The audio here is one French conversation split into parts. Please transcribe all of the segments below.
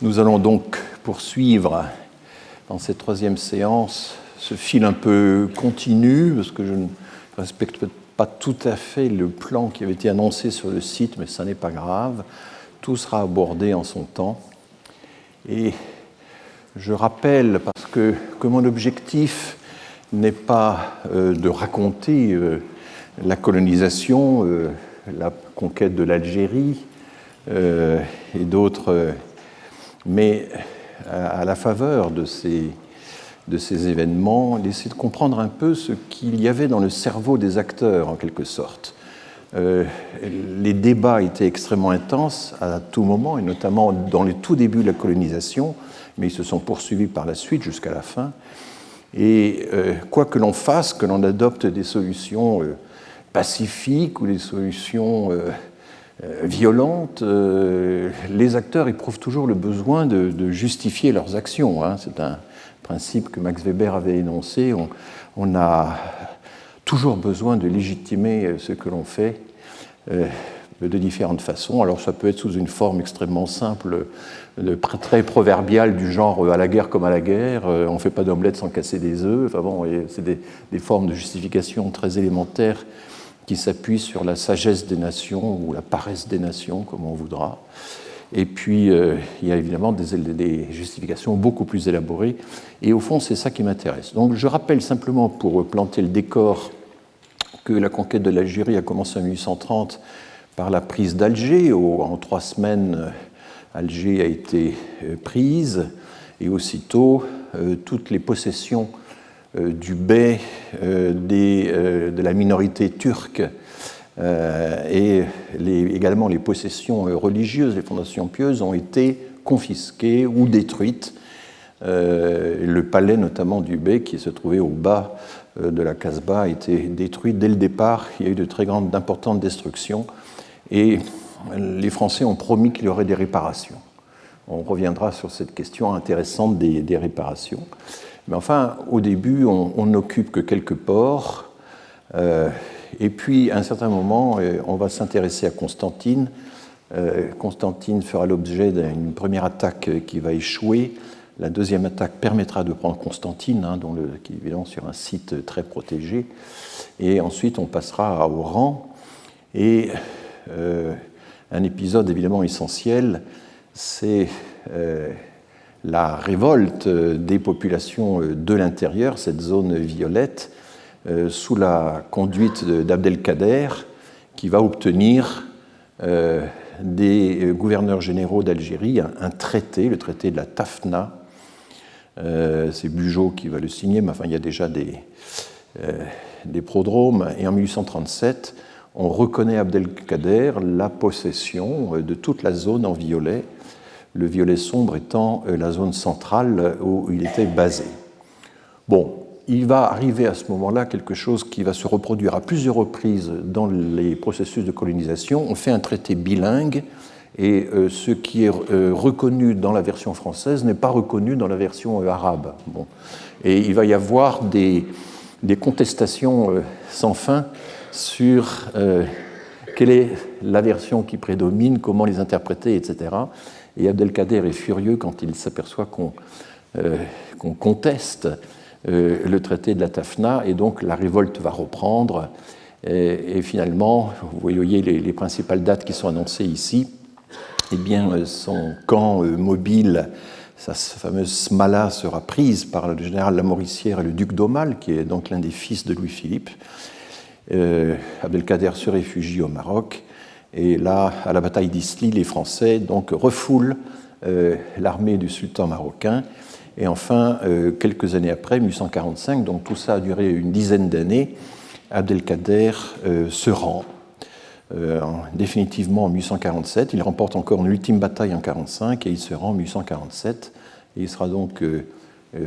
Nous allons donc poursuivre dans cette troisième séance ce fil un peu continu, parce que je ne respecte pas tout à fait le plan qui avait été annoncé sur le site, mais ça n'est pas grave. Tout sera abordé en son temps. Et je rappelle, parce que mon objectif n'est pas de raconter la colonisation, la conquête de l'Algérie et d'autres, mais à la faveur de ces événements, d'essayer de comprendre un peu ce qu'il y avait dans le cerveau des acteurs, en quelque sorte. Les débats étaient extrêmement intenses à tout moment, et notamment dans les tout débuts de la colonisation, mais ils se sont poursuivis par la suite jusqu'à la fin. Et quoi que l'on fasse, que l'on adopte des solutions pacifiques ou des solutions violentes, les acteurs éprouvent toujours le besoin de justifier leurs actions. C'est un principe que Max Weber avait énoncé. On a toujours besoin de légitimer ce que l'on fait de différentes façons. Alors ça peut être sous une forme extrêmement simple, très proverbiale, du genre « à la guerre comme à la guerre », on ne fait pas d'omelette sans casser des œufs. Enfin bon, c'est des formes de justification très élémentaires qui s'appuient sur la sagesse des nations ou la paresse des nations, comme on voudra. Et puis, il y a évidemment des justifications beaucoup plus élaborées. Et au fond, c'est ça qui m'intéresse. Donc, je rappelle simplement, pour planter le décor, que la conquête de l'Algérie a commencé en 1830 par la prise d'Alger. En 3 semaines, Alger a été prise. Et aussitôt, toutes les possessions du bey, de la minorité turque et également les possessions religieuses, les fondations pieuses, ont été confisquées ou détruites. Le palais notamment du bey, qui se trouvait au bas de la Casbah, a été détruit dès le départ. Il y a eu d'importantes destructions et les Français ont promis qu'il y aurait des réparations. On reviendra sur cette question intéressante des réparations. Mais enfin, au début, on n'occupe que quelques ports. Et puis, à un certain moment, on va s'intéresser à Constantine. Constantine fera l'objet d'une première attaque qui va échouer. La deuxième attaque permettra de prendre Constantine, qui est évidemment sur un site très protégé. Et ensuite, on passera à Oran. Et un épisode évidemment essentiel, c'est la révolte des populations de l'intérieur, cette zone violette, sous la conduite d'Abdelkader, qui va obtenir des gouverneurs généraux d'Algérie un traité, le traité de la Tafna. C'est Bugeaud qui va le signer, mais enfin, il y a déjà des prodromes. Et en 1837, on reconnaît à Abdelkader la possession de toute la zone en violet, le violet sombre étant la zone centrale où il était basé. Bon, il va arriver à ce moment-là quelque chose qui va se reproduire à plusieurs reprises dans les processus de colonisation. On fait un traité bilingue et ce qui est reconnu dans la version française n'est pas reconnu dans la version arabe. Bon. Et il va y avoir des contestations sans fin sur quelle est la version qui prédomine, comment les interpréter, etc. Et Abdelkader est furieux quand il s'aperçoit qu'on conteste le traité de la Tafna, et donc la révolte va reprendre. Et finalement, vous voyez les principales dates qui sont annoncées ici. Eh bien, son camp mobile, sa fameuse Smala, sera prise par le général Lamoricière et le duc d'Aumale, qui est donc l'un des fils de Louis-Philippe. Abdelkader se réfugie au Maroc. Et là, à la bataille d'Isly, les Français donc refoulent l'armée du sultan marocain. Et enfin, quelques années après, 1845, donc tout ça a duré une dizaine d'années, Abdelkader se rend définitivement en 1847. Il remporte encore une ultime bataille en 1845 et il se rend en 1847. Et il sera donc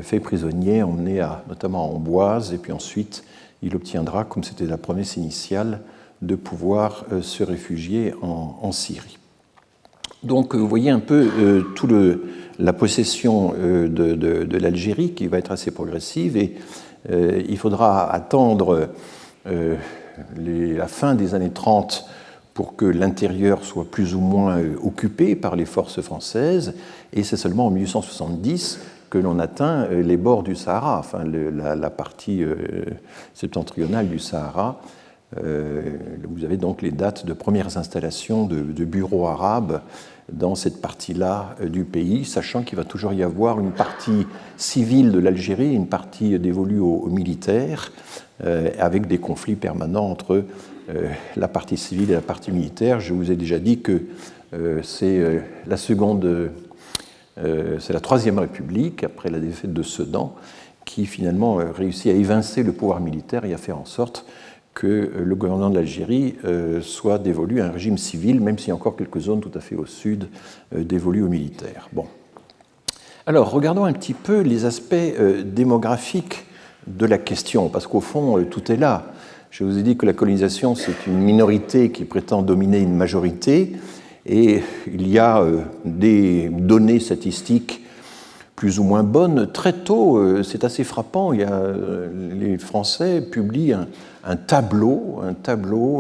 fait prisonnier, emmené notamment à Amboise, et puis ensuite il obtiendra, comme c'était la promesse initiale, de pouvoir se réfugier en Syrie. Donc vous voyez un peu la possession de l'Algérie qui va être assez progressive, et il faudra attendre la fin des années 30 pour que l'intérieur soit plus ou moins occupé par les forces françaises, et c'est seulement en 1870 que l'on atteint les bords du Sahara, enfin la partie septentrionale du Sahara. Vous avez donc les dates de premières installations de bureaux arabes dans cette partie-là du pays, sachant qu'il va toujours y avoir une partie civile de l'Algérie, une partie dévolue aux militaires, avec des conflits permanents entre la partie civile et la partie militaire. Je vous ai déjà dit que c'est la Troisième République, après la défaite de Sedan, qui finalement réussit à évincer le pouvoir militaire et à faire en sorte que le gouvernement de l'Algérie soit dévolu à un régime civil, même s'il y a encore quelques zones tout à fait au sud dévolues aux militaires. Bon. Alors, regardons un petit peu les aspects démographiques de la question, parce qu'au fond, tout est là. Je vous ai dit que la colonisation, c'est une minorité qui prétend dominer une majorité, et il y a des données statistiques plus ou moins bonnes. Très tôt, c'est assez frappant, les Français publient un tableau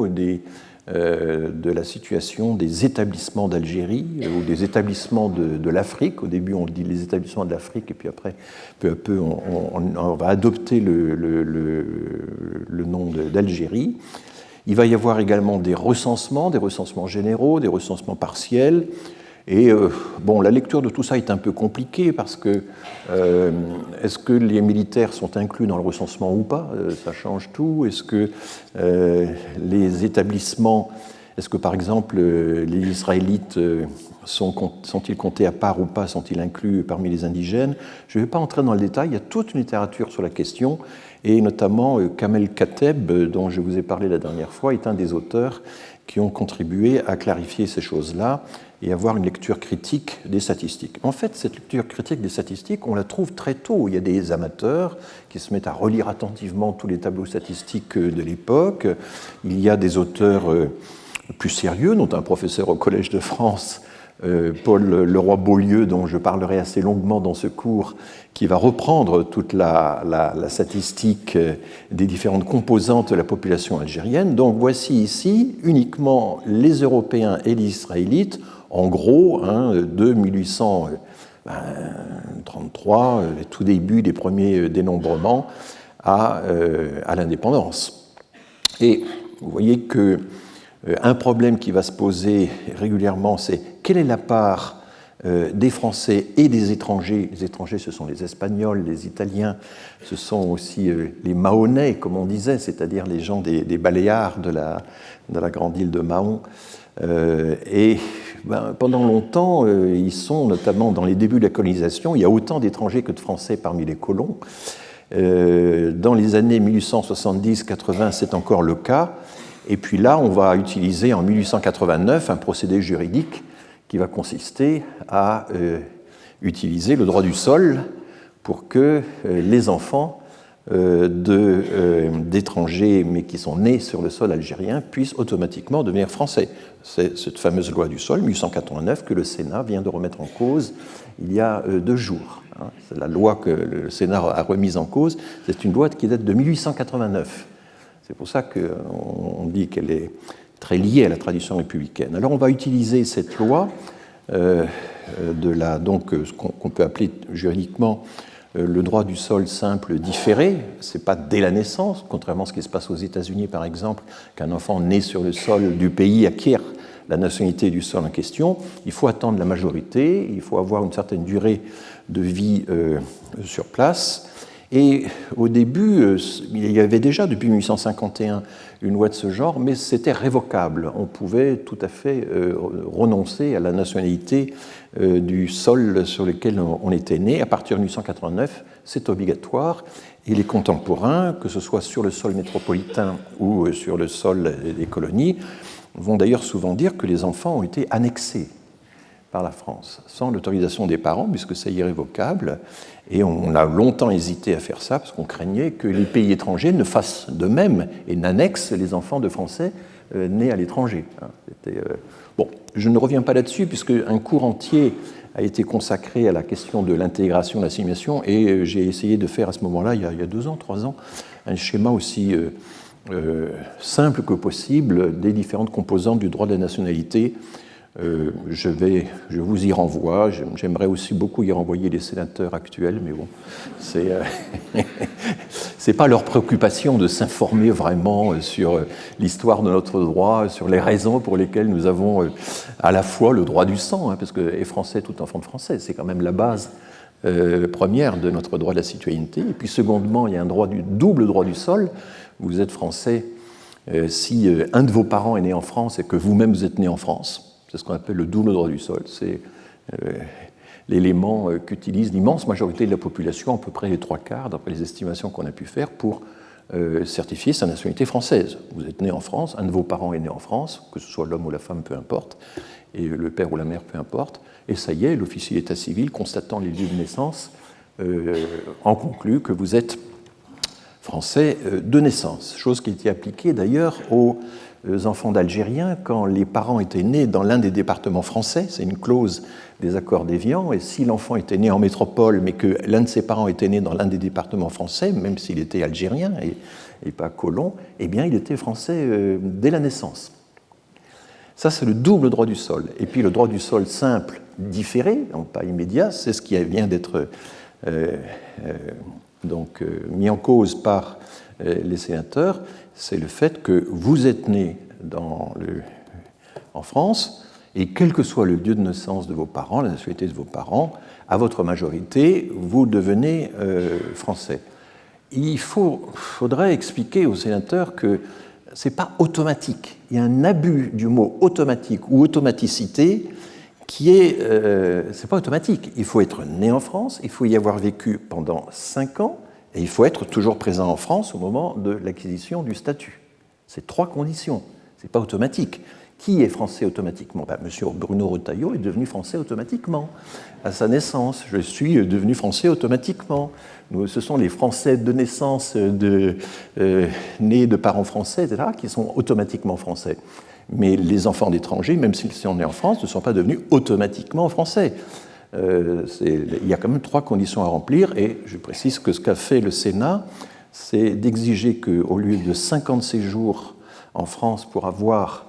de la situation des établissements d'Algérie ou des établissements de l'Afrique. Au début, on dit les établissements de l'Afrique, et puis après, peu à peu, on va adopter le nom d'Algérie. Il va y avoir également des recensements généraux, des recensements partiels. Et la lecture de tout ça est un peu compliquée parce que est-ce que les militaires sont inclus dans le recensement ou pas? Ça change tout. Est-ce que les établissements, est-ce que par exemple les Israélites sont-ils comptés à part ou pas? Sont-ils inclus parmi les indigènes? Je ne vais pas entrer dans le détail. Il y a toute une littérature sur la question, et notamment Kamel Kateb, dont je vous ai parlé la dernière fois, est un des auteurs qui ont contribué à clarifier ces choses-là et avoir une lecture critique des statistiques. En fait, cette lecture critique des statistiques, on la trouve très tôt. Il y a des amateurs qui se mettent à relire attentivement tous les tableaux statistiques de l'époque. Il y a des auteurs plus sérieux, dont un professeur au Collège de France, Paul Leroy-Beaulieu, dont je parlerai assez longuement dans ce cours, qui va reprendre toute la statistique des différentes composantes de la population algérienne. Donc voici ici uniquement les Européens et les Israélites, en gros, de 1833, le tout début des premiers dénombrements, à l'indépendance. Et vous voyez que un problème qui va se poser régulièrement, c'est quelle est la part des Français et des étrangers. Les étrangers, ce sont les Espagnols, les Italiens, ce sont aussi les Mahonnais, comme on disait, c'est-à-dire les gens des Baléares de la grande île de Mahon. Pendant longtemps, ils sont notamment dans les débuts de la colonisation, il y a autant d'étrangers que de Français parmi les colons. Dans les années 1870-80, c'est encore le cas. Et puis là, on va utiliser en 1889 un procédé juridique qui va consister à utiliser le droit du sol pour que les enfants d'étrangers, mais qui sont nés sur le sol algérien, puissent automatiquement devenir français. C'est cette fameuse loi du sol, 1889, que le Sénat vient de remettre en cause il y a 2 jours. C'est la loi que le Sénat a remise en cause. C'est une loi qui date de 1889. C'est pour ça qu'on dit qu'elle est très liée à la tradition républicaine. Alors on va utiliser cette loi, ce qu'on peut appeler juridiquement le droit du sol simple différé. Ce n'est pas dès la naissance, contrairement à ce qui se passe aux États-Unis par exemple, qu'un enfant né sur le sol du pays acquiert la nationalité du sol en question. Il faut attendre la majorité, il faut avoir une certaine durée de vie sur place. Et au début, il y avait déjà depuis 1851 une loi de ce genre, mais c'était révocable. On pouvait tout à fait renoncer à la nationalité du sol sur lequel on était né. À partir de 1889, c'est obligatoire. Et les contemporains, que ce soit sur le sol métropolitain ou sur le sol des colonies, vont d'ailleurs souvent dire que les enfants ont été annexés par la France, sans l'autorisation des parents, puisque c'est irrévocable. Et on a longtemps hésité à faire ça, parce qu'on craignait que les pays étrangers ne fassent de même et n'annexent les enfants de Français nés à l'étranger. Bon, je ne reviens pas là-dessus, puisque un cours entier a été consacré à la question de l'intégration, de l'assimilation, et j'ai essayé de faire à ce moment-là, il y a 2 ans, 3 ans, un schéma aussi simple que possible des différentes composantes du droit de la nationalité. Je vous y renvoie. J'aimerais aussi beaucoup y renvoyer les sénateurs actuels, mais bon, c'est pas leur préoccupation de s'informer vraiment sur l'histoire de notre droit, sur les raisons pour lesquelles nous avons à la fois le droit du sang, parce que est français tout enfant de français, c'est quand même la base première de notre droit de la citoyenneté. Et puis secondement, il y a un double droit du sol. Vous êtes français si un de vos parents est né en France et que vous-même vous êtes né en France. C'est ce qu'on appelle le double droit du sol. C'est l'élément qu'utilise l'immense majorité de la population, à peu près les 3/4, d'après les estimations qu'on a pu faire, pour certifier sa nationalité française. Vous êtes né en France, un de vos parents est né en France, que ce soit l'homme ou la femme, peu importe, et le père ou la mère, peu importe, et ça y est, l'officier d'état civil, constatant les lieux de naissance, en conclut que vous êtes français de naissance, chose qui était appliquée d'ailleurs aux enfants d'Algériens quand les parents étaient nés dans l'un des départements français, c'est une clause des accords d'Évian, et si l'enfant était né en métropole mais que l'un de ses parents était né dans l'un des départements français, même s'il était algérien et pas colon, eh bien il était français dès la naissance. Ça, c'est le double droit du sol. Et puis le droit du sol simple, différé, donc pas immédiat, c'est ce qui vient d'être mis en cause par les sénateurs, c'est le fait que vous êtes né en France, et quel que soit le lieu de naissance de vos parents, la nationalité de vos parents, à votre majorité, vous devenez français. Il faudrait expliquer aux sénateurs que ce n'est pas automatique. Il y a un abus du mot automatique ou automaticité qui est... c'est pas automatique. Il faut être né en France, il faut y avoir vécu pendant 5 ans, et il faut être toujours présent en France au moment de l'acquisition du statut. C'est 3 conditions. Ce n'est pas automatique. Qui est français automatiquement ? Monsieur Bruno Retailleau est devenu français automatiquement. À sa naissance, je suis devenu français automatiquement. Ce sont les Français de naissance, nés de parents français, etc., qui sont automatiquement français. Mais les enfants d'étrangers, même s'ils sont nés en France, ne sont pas devenus automatiquement français. Il y a quand même 3 conditions à remplir, et je précise que ce qu'a fait le Sénat, c'est d'exiger qu'au lieu de 50 séjours en France pour avoir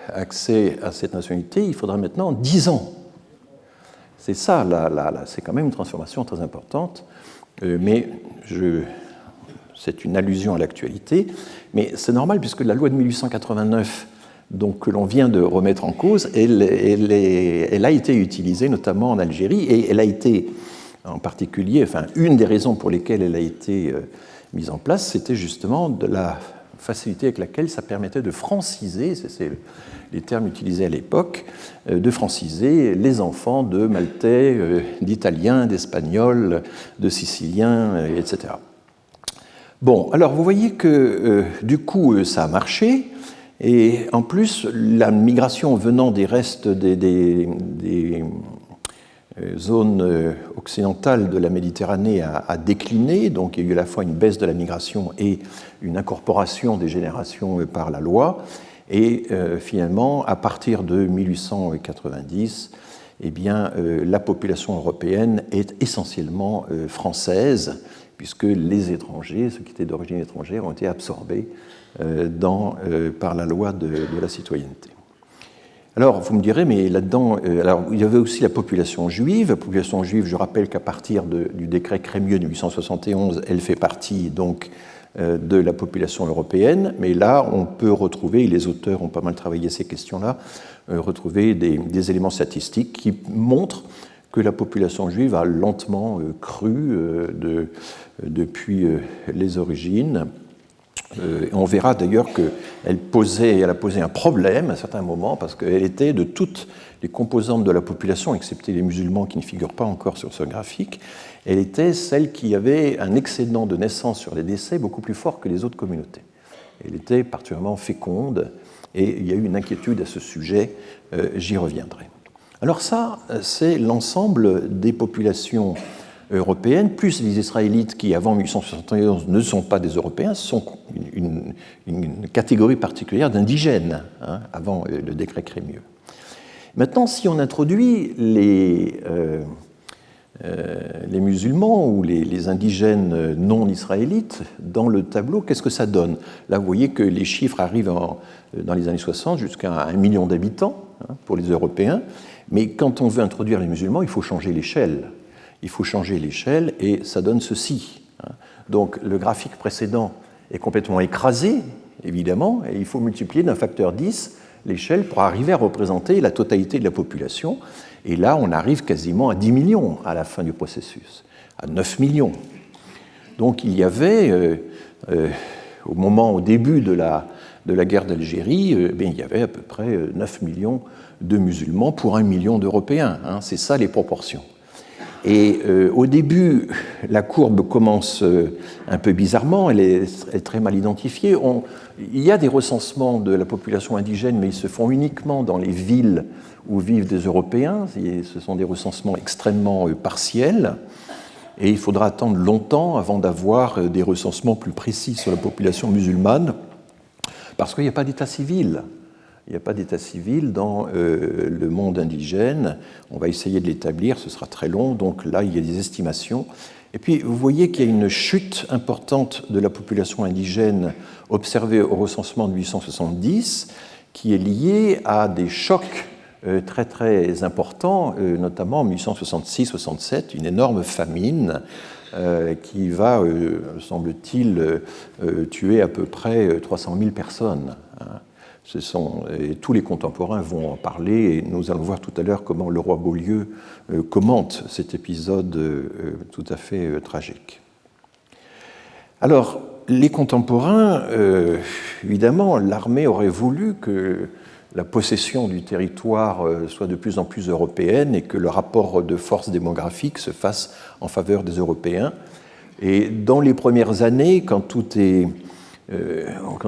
accès à cette nationalité, il faudra maintenant 10 ans. C'est ça, c'est quand même une transformation très importante, mais c'est une allusion à l'actualité. Mais c'est normal, puisque la loi de 1889, donc, que l'on vient de remettre en cause, elle a été utilisée notamment en Algérie, et elle a été en particulier, enfin, une des raisons pour lesquelles elle a été mise en place, c'était justement de la facilité avec laquelle ça permettait de franciser, c'est les termes utilisés à l'époque, de franciser les enfants de Maltais, d'Italiens, d'Espagnols, de Siciliens, etc. Bon, alors vous voyez que du coup ça a marché, et en plus la migration venant des restes des zones occidentales de la Méditerranée a décliné, donc il y a eu à la fois une baisse de la migration et une incorporation des générations par la loi, et finalement, à partir de 1890, eh bien, la population européenne est essentiellement française, puisque les étrangers, ceux qui étaient d'origine étrangère, ont été absorbés par la loi de la citoyenneté. Alors, vous me direz, mais là-dedans, il y avait aussi la population juive. La population juive, je rappelle qu'à partir du décret Crémieux de 1871, elle fait partie donc de la population européenne. Mais là, on peut retrouver, et les auteurs ont pas mal travaillé ces questions-là, retrouver des éléments statistiques qui montrent que la population juive a lentement cru depuis les origines. On verra d'ailleurs qu'elle a posé un problème à certains moments, parce qu'elle était de toutes les composantes de la population, excepté les musulmans qui ne figurent pas encore sur ce graphique, elle était celle qui avait un excédent de naissance sur les décès beaucoup plus fort que les autres communautés. Elle était particulièrement féconde, et il y a eu une inquiétude à ce sujet, j'y reviendrai. Alors ça, c'est l'ensemble des populations européennes, plus les Israélites qui, avant 1871, ne sont pas des Européens, sont une catégorie particulière d'indigènes, avant le décret Crémieux. Maintenant, si on introduit les musulmans ou les indigènes non israélites dans le tableau, qu'est-ce que ça donne? Là, vous voyez que les chiffres arrivent dans les années 60 jusqu'à 1 million d'habitants pour les Européens, mais quand on veut introduire les musulmans, il faut changer l'échelle. Il faut changer l'échelle et ça donne ceci. Donc le graphique précédent est complètement écrasé, évidemment, et il faut multiplier d'un facteur 10 l'échelle pour arriver à représenter la totalité de la population. Et là, on arrive quasiment à 10 millions à la fin du processus, à 9 millions. Donc il y avait, au début de la guerre d'Algérie, il y avait à peu près 9 millions de musulmans pour 1 million d'Européens. C'est ça les proportions. Et au début, la courbe commence un peu bizarrement, elle est très mal identifiée. Il y a des recensements de la population indigène, mais ils se font uniquement dans les villes où vivent des Européens. Ce sont des recensements extrêmement partiels. Et il faudra attendre longtemps avant d'avoir des recensements plus précis sur la population musulmane, parce qu'il n'y a pas d'état civil. Il n'y a pas d'état civil dans le monde indigène. On va essayer de l'établir, ce sera très long. Donc là, il y a des estimations. Et puis, vous voyez qu'il y a une chute importante de la population indigène observée au recensement de 1870, qui est liée à des chocs très, très importants, notamment en 1866-67, une énorme famine qui va, semble-t-il, tuer à peu près 300 000 personnes. Et tous les contemporains vont en parler, et nous allons voir tout à l'heure comment le roi Beaulieu commente cet épisode tout à fait tragique. Alors, les contemporains, évidemment, l'armée aurait voulu que la possession du territoire soit de plus en plus européenne et que le rapport de force démographique se fasse en faveur des Européens. Et dans les premières années, quand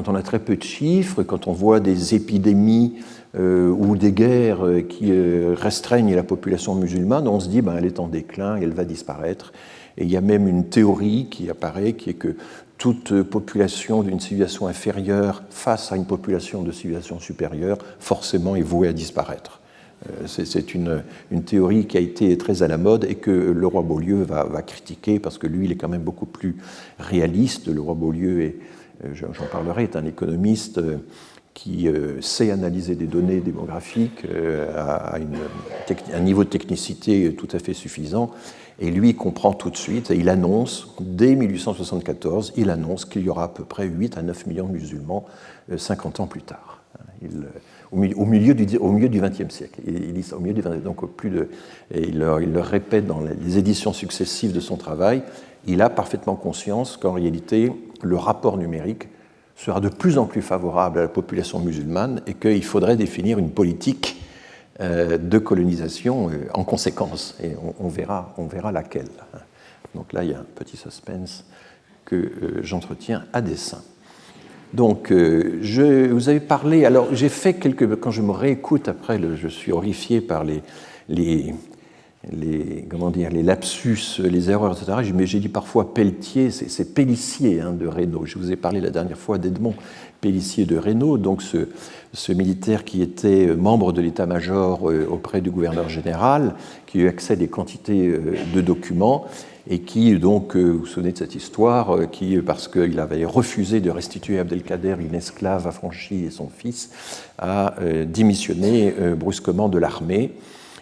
on a très peu de chiffres, quand on voit des épidémies ou des guerres qui restreignent la population musulmane, on se dit elle est en déclin et elle va disparaître. Et il y a même une théorie qui apparaît, qui est que toute population d'une civilisation inférieure face à une population de civilisation supérieure, forcément est vouée à disparaître. C'est une théorie qui a été très à la mode et que le roi Beaulieu va critiquer, parce que lui, il est quand même beaucoup plus réaliste. Le roi Beaulieu j'en parlerai, est un économiste qui sait analyser des données démographiques à un niveau de technicité tout à fait suffisant. Et lui comprend tout de suite, et il annonce, dès 1874, il annonce qu'il y aura à peu près 8 à 9 millions de musulmans 50 ans plus tard. Au milieu du XXe siècle. Il dit ça au milieu du XXe, donc il le répète dans les éditions successives de son travail. Il a parfaitement conscience qu'en réalité, le rapport numérique sera de plus en plus favorable à la population musulmane et qu'il faudrait définir une politique de colonisation en conséquence. Et on verra laquelle. Donc là, il y a un petit suspense que j'entretiens à dessein. Donc, vous avez parlé... Alors, j'ai fait quand je me réécoute après, je suis horrifié par les lapsus, les erreurs, etc. Mais j'ai dit parfois Pelletier, c'est Pélissier de Reynaud. Je vous ai parlé la dernière fois d'Edmond Pélissier de Reynaud, donc ce militaire qui était membre de l'état-major auprès du gouverneur général, qui a eu accès à des quantités de documents et qui, donc, vous vous souvenez de cette histoire, parce qu'il avait refusé de restituer à Abdelkader une esclave affranchie et son fils, a démissionné brusquement de l'armée.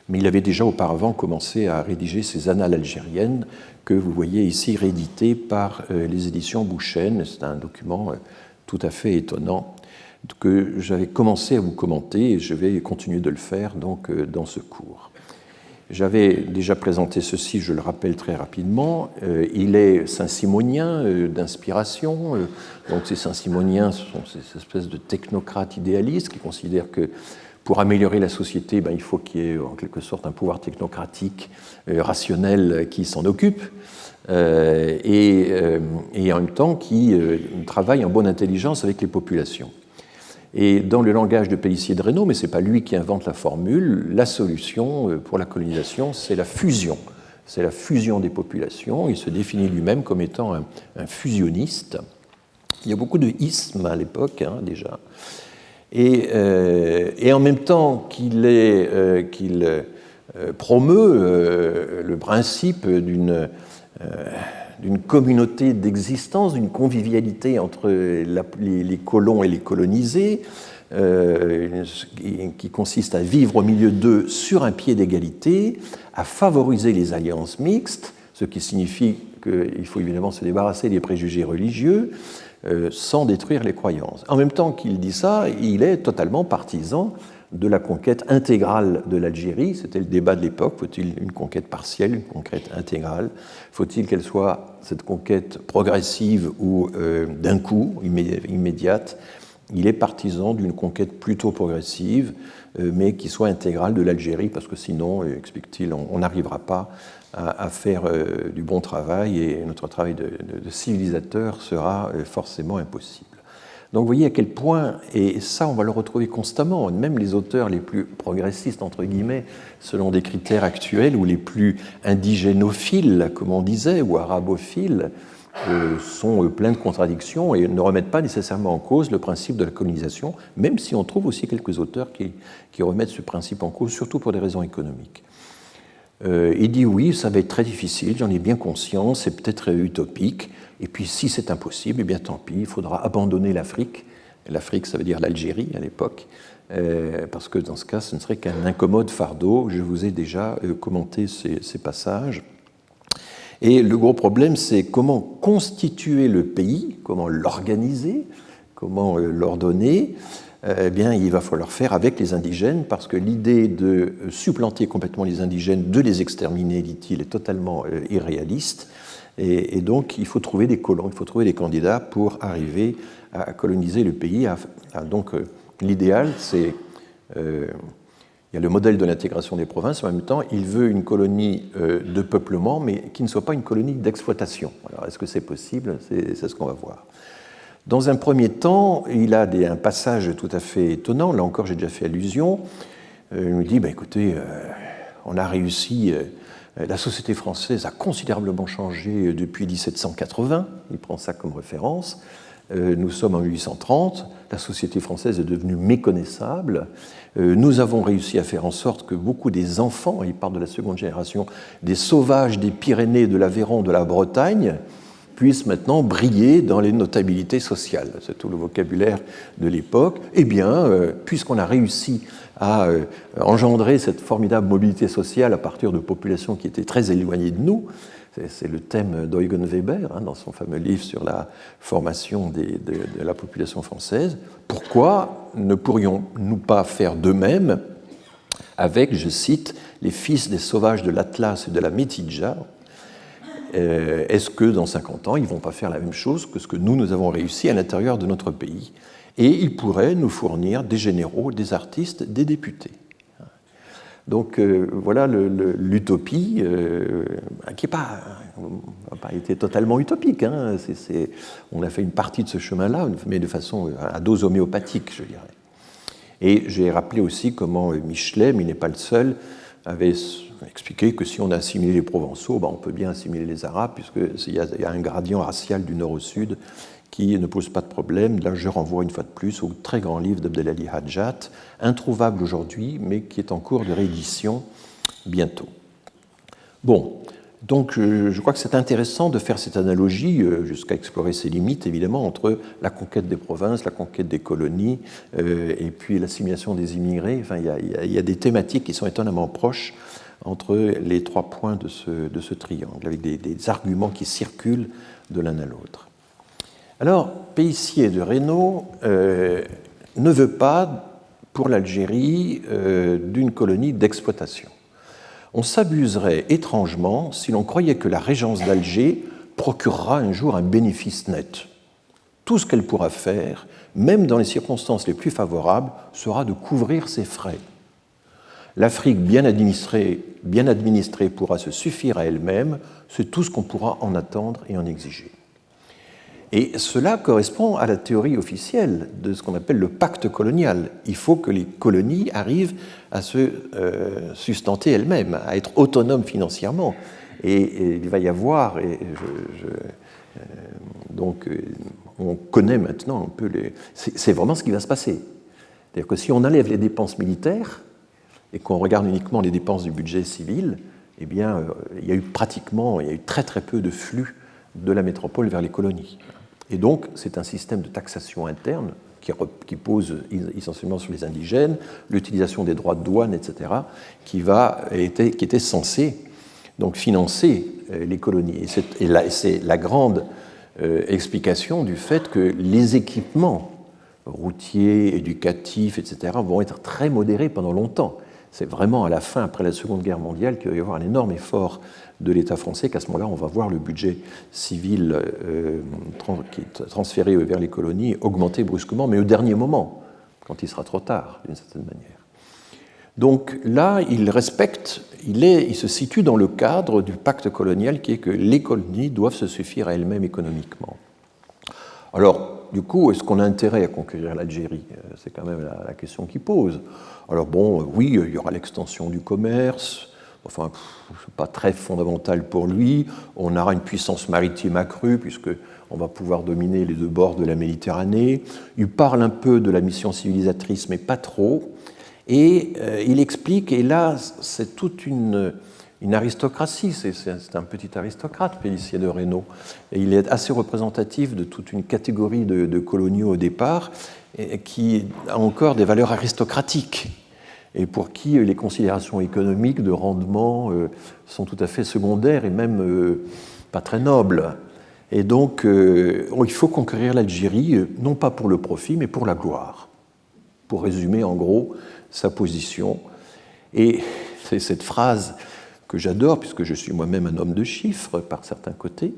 Mais il avait déjà auparavant commencé à rédiger ses annales algériennes que vous voyez ici rééditées par les éditions Bouchen. C'est un document tout à fait étonnant que j'avais commencé à vous commenter et je vais continuer de le faire donc, dans ce cours. J'avais déjà présenté ceci, je le rappelle très rapidement. Il est saint-simonien d'inspiration. Donc ces saint-simoniens sont ces espèces de technocrates idéalistes qui considèrent que pour améliorer la société, il faut qu'il y ait en quelque sorte un pouvoir technocratique, rationnel qui s'en occupe, et en même temps qui travaille en bonne intelligence avec les populations. Et dans le langage de Pélissier de Reynaud, mais ce n'est pas lui qui invente la formule, la solution pour la colonisation, c'est la fusion. C'est la fusion des populations. Il se définit lui-même comme étant un fusionniste. Il y a beaucoup de ismes à l'époque, déjà. Et en même temps qu'il promeut le principe d'une communauté d'existence, d'une convivialité entre les colons et les colonisés, qui consiste à vivre au milieu d'eux sur un pied d'égalité, à favoriser les alliances mixtes, ce qui signifie qu'il faut évidemment se débarrasser des préjugés religieux, sans détruire les croyances. En même temps qu'il dit ça, il est totalement partisan de la conquête intégrale de l'Algérie. C'était le débat de l'époque. Faut-il une conquête partielle, une conquête intégrale? Faut-il qu'elle soit, cette conquête, progressive ou d'un coup, immédiate? Il est partisan d'une conquête plutôt progressive, mais qui soit intégrale de l'Algérie, parce que sinon, explique-t-il, on n'arrivera pas à faire du bon travail et notre travail de civilisateur sera forcément impossible. Donc vous voyez à quel point, et ça on va le retrouver constamment, même les auteurs les plus progressistes, entre guillemets, selon des critères actuels, ou les plus indigénophiles, comme on disait, ou arabophiles, sont pleins de contradictions et ne remettent pas nécessairement en cause le principe de la colonisation, même si on trouve aussi quelques auteurs qui remettent ce principe en cause, surtout pour des raisons économiques. Il dit oui, ça va être très difficile, j'en ai bien conscience, c'est peut-être utopique, et puis si c'est impossible, eh bien tant pis, il faudra abandonner l'Afrique. L'Afrique, ça veut dire l'Algérie à l'époque, parce que dans ce cas, ce ne serait qu'un incommode fardeau. Je vous ai déjà commenté ces passages. Et le gros problème, c'est comment constituer le pays, comment l'organiser, comment l'ordonner. Eh bien, il va falloir faire avec les indigènes, parce que l'idée de supplanter complètement les indigènes, de les exterminer, dit-il, est totalement irréaliste. Et donc, il faut trouver des colons, il faut trouver des candidats pour arriver à coloniser le pays. Donc, l'idéal, c'est... il y a le modèle de l'intégration des provinces, en même temps, il veut une colonie de peuplement, mais qui ne soit pas une colonie d'exploitation. Alors, est-ce que c'est possible? C'est ce qu'on va voir. Dans un premier temps, il a un passage tout à fait étonnant. Là encore, j'ai déjà fait allusion. Il nous dit, écoutez, on a réussi... La société française a considérablement changé depuis 1780. Il prend ça comme référence. Nous sommes en 1830. La société française est devenue méconnaissable. Nous avons réussi à faire en sorte que beaucoup des enfants, il parle de la seconde génération, des sauvages des Pyrénées, de l'Aveyron, de la Bretagne, puissent maintenant briller dans les notabilités sociales. C'est tout le vocabulaire de l'époque. Eh bien, puisqu'on a réussi à engendrer cette formidable mobilité sociale à partir de populations qui étaient très éloignées de nous, c'est le thème d'Eugen Weber, dans son fameux livre sur la formation de la population française, pourquoi ne pourrions-nous pas faire de même avec, je cite, les fils des sauvages de l'Atlas et de la Métidja? Est-ce que dans 50 ans, ils ne vont pas faire la même chose que ce que nous avons réussi à l'intérieur de notre pays? Et ils pourraient nous fournir des généraux, des artistes, des députés. Donc voilà l'utopie, qui n'a pas été totalement utopique. On a fait une partie de ce chemin-là, mais de façon à dose homéopathique, je dirais. Et j'ai rappelé aussi comment Michelet, mais il n'est pas le seul, avait expliqué que si on assimilait les Provençaux, on peut bien assimiler les Arabes, puisqu'il y a un gradient racial du nord au sud qui ne pose pas de problème. Là, je renvoie une fois de plus au très grand livre d'Abdelali Hadjat, introuvable aujourd'hui, mais qui est en cours de réédition bientôt. Bon, donc je crois que c'est intéressant de faire cette analogie, jusqu'à explorer ses limites, évidemment, entre la conquête des provinces, la conquête des colonies, et puis l'assimilation des immigrés. Enfin, il y a des thématiques qui sont étonnamment proches entre les trois points de ce triangle, avec des arguments qui circulent de l'un à l'autre. Alors, Peyssier de Reynaud ne veut pas, pour l'Algérie, d'une colonie d'exploitation. On s'abuserait étrangement si l'on croyait que la régence d'Alger procurera un jour un bénéfice net. Tout ce qu'elle pourra faire, même dans les circonstances les plus favorables, sera de couvrir ses frais. L'Afrique bien administrée pourra se suffire à elle-même, c'est tout ce qu'on pourra en attendre et en exiger. Et cela correspond à la théorie officielle de ce qu'on appelle le pacte colonial. Il faut que les colonies arrivent à se sustenter elles-mêmes, à être autonomes financièrement. Et il va y avoir, donc on connaît maintenant un peu c'est vraiment ce qui va se passer. C'est-à-dire que si on enlève les dépenses militaires, et qu'on regarde uniquement les dépenses du budget civil, eh bien, il y a eu très très peu de flux de la métropole vers les colonies. Et donc, c'est un système de taxation interne qui pose essentiellement sur les indigènes, l'utilisation des droits de douane, etc., qui était censé donc financer les colonies. Et c'est la grande explication du fait que les équipements routiers, éducatifs, etc., vont être très modérés pendant longtemps. C'est vraiment à la fin, après la Seconde Guerre mondiale, qu'il va y avoir un énorme effort de l'État français, qu'à ce moment-là, on va voir le budget civil qui est transféré vers les colonies augmenter brusquement, mais au dernier moment, quand il sera trop tard, d'une certaine manière. Donc là, il se situe dans le cadre du pacte colonial qui est que les colonies doivent se suffire à elles-mêmes économiquement. Alors, du coup, est-ce qu'on a intérêt à conquérir l'Algérie? C'est quand même la question qui pose. Alors bon, oui, il y aura l'extension du commerce, enfin, c'est pas très fondamental pour lui. On aura une puissance maritime accrue, puisqu'on va pouvoir dominer les deux bords de la Méditerranée. Il parle un peu de la mission civilisatrice, mais pas trop. Et il explique, et là, c'est toute une aristocratie, c'est un petit aristocrate, Pélissier de Reynaud, et il est assez représentatif de toute une catégorie de coloniaux au départ, et qui a encore des valeurs aristocratiques, et pour qui les considérations économiques de rendement sont tout à fait secondaires et même pas très nobles. Et donc, il faut conquérir l'Algérie, non pas pour le profit, mais pour la gloire, pour résumer en gros sa position. Et c'est cette phrase que j'adore, puisque je suis moi-même un homme de chiffres par certains côtés,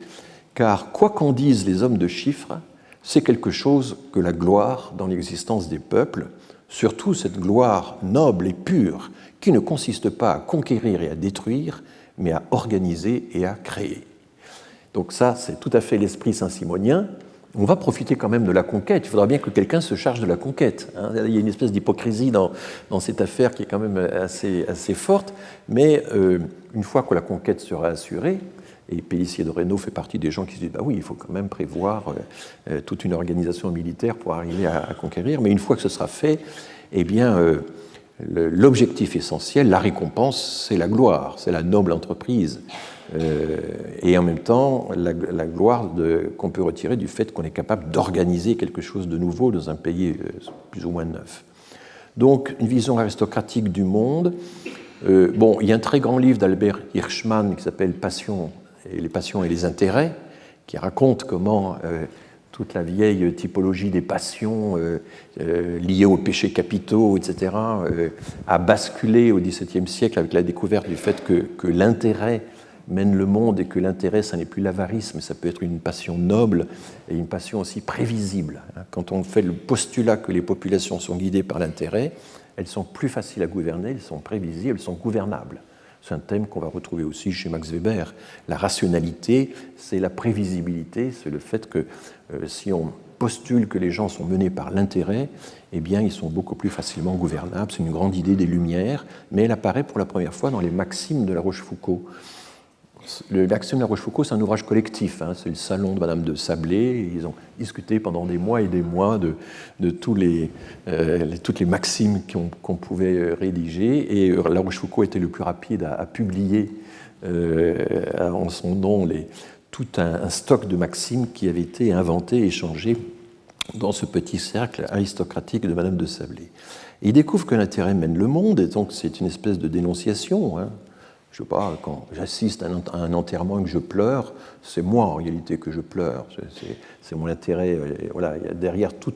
car quoi qu'en disent les hommes de chiffres, c'est quelque chose que la gloire dans l'existence des peuples, surtout cette gloire noble et pure, qui ne consiste pas à conquérir et à détruire, mais à organiser et à créer. Donc ça, c'est tout à fait l'esprit saint-simonien. On va profiter quand même de la conquête. Il faudra bien que quelqu'un se charge de la conquête. Il y a une espèce d'hypocrisie dans cette affaire qui est quand même assez forte. Mais une fois que la conquête sera assurée, et Pélissier de Reynaud fait partie des gens qui se disent bah oui, il faut quand même prévoir toute une organisation militaire pour arriver à conquérir. Mais une fois que ce sera fait, eh bien, l'objectif essentiel, la récompense, c'est la gloire, c'est la noble entreprise. Et en même temps la gloire qu'on peut retirer du fait qu'on est capable d'organiser quelque chose de nouveau dans un pays plus ou moins neuf. Donc une vision aristocratique du monde. Bon, il y a un très grand livre d'Albert Hirschman qui s'appelle Les passions et les intérêts, qui raconte comment toute la vieille typologie des passions liées aux péchés capitaux, etc., a basculé au XVIIe siècle avec la découverte du fait que l'intérêt mène le monde et que l'intérêt, ça n'est plus l'avarice, mais ça peut être une passion noble et une passion aussi prévisible. Quand on fait le postulat que les populations sont guidées par l'intérêt, elles sont plus faciles à gouverner, elles sont prévisibles, elles sont gouvernables. C'est un thème qu'on va retrouver aussi chez Max Weber. La rationalité, c'est la prévisibilité, c'est le fait que si on postule que les gens sont menés par l'intérêt, eh bien, ils sont beaucoup plus facilement gouvernables. C'est une grande idée des Lumières, mais elle apparaît pour la première fois dans les Maximes de La Rochefoucauld. Le Maxime de La Rochefoucauld, c'est un ouvrage collectif. C'est le salon de Madame de Sablé. Ils ont discuté pendant des mois et des mois de toutes les maximes qu'on pouvait rédiger. Et La Rochefoucauld était le plus rapide à publier en son nom tout un stock de maximes qui avait été inventé et échangé dans ce petit cercle aristocratique de Madame de Sablé. Et il découvre que l'intérêt mène le monde, et donc c'est une espèce de dénonciation. Je ne sais pas, quand j'assiste à un enterrement et que je pleure, c'est moi en réalité que je pleure. C'est mon intérêt. Voilà, il y a derrière tout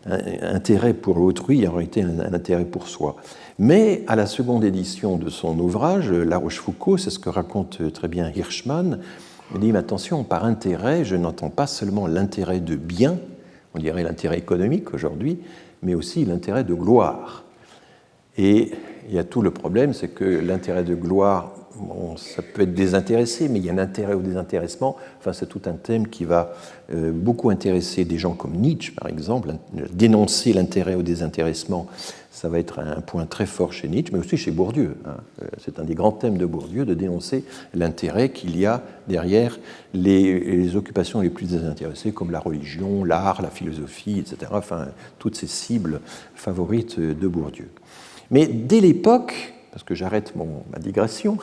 intérêt pour l'autrui, il y a en réalité un intérêt pour soi. Mais à la seconde édition de son ouvrage, La Rochefoucauld, c'est ce que raconte très bien Hirschman, il dit, mais attention, par intérêt, je n'entends pas seulement l'intérêt de bien, on dirait l'intérêt économique aujourd'hui, mais aussi l'intérêt de gloire. Et il y a tout le problème, c'est que l'intérêt de gloire, bon, ça peut être désintéressé, mais il y a un intérêt au désintéressement. Enfin, c'est tout un thème qui va beaucoup intéresser des gens comme Nietzsche, par exemple. Dénoncer l'intérêt au désintéressement, ça va être un point très fort chez Nietzsche, mais aussi chez Bourdieu. C'est un des grands thèmes de Bourdieu, de dénoncer l'intérêt qu'il y a derrière les occupations les plus désintéressées, comme la religion, l'art, la philosophie, etc. Enfin, toutes ces cibles favorites de Bourdieu. Mais dès l'époque, parce que j'arrête ma digression,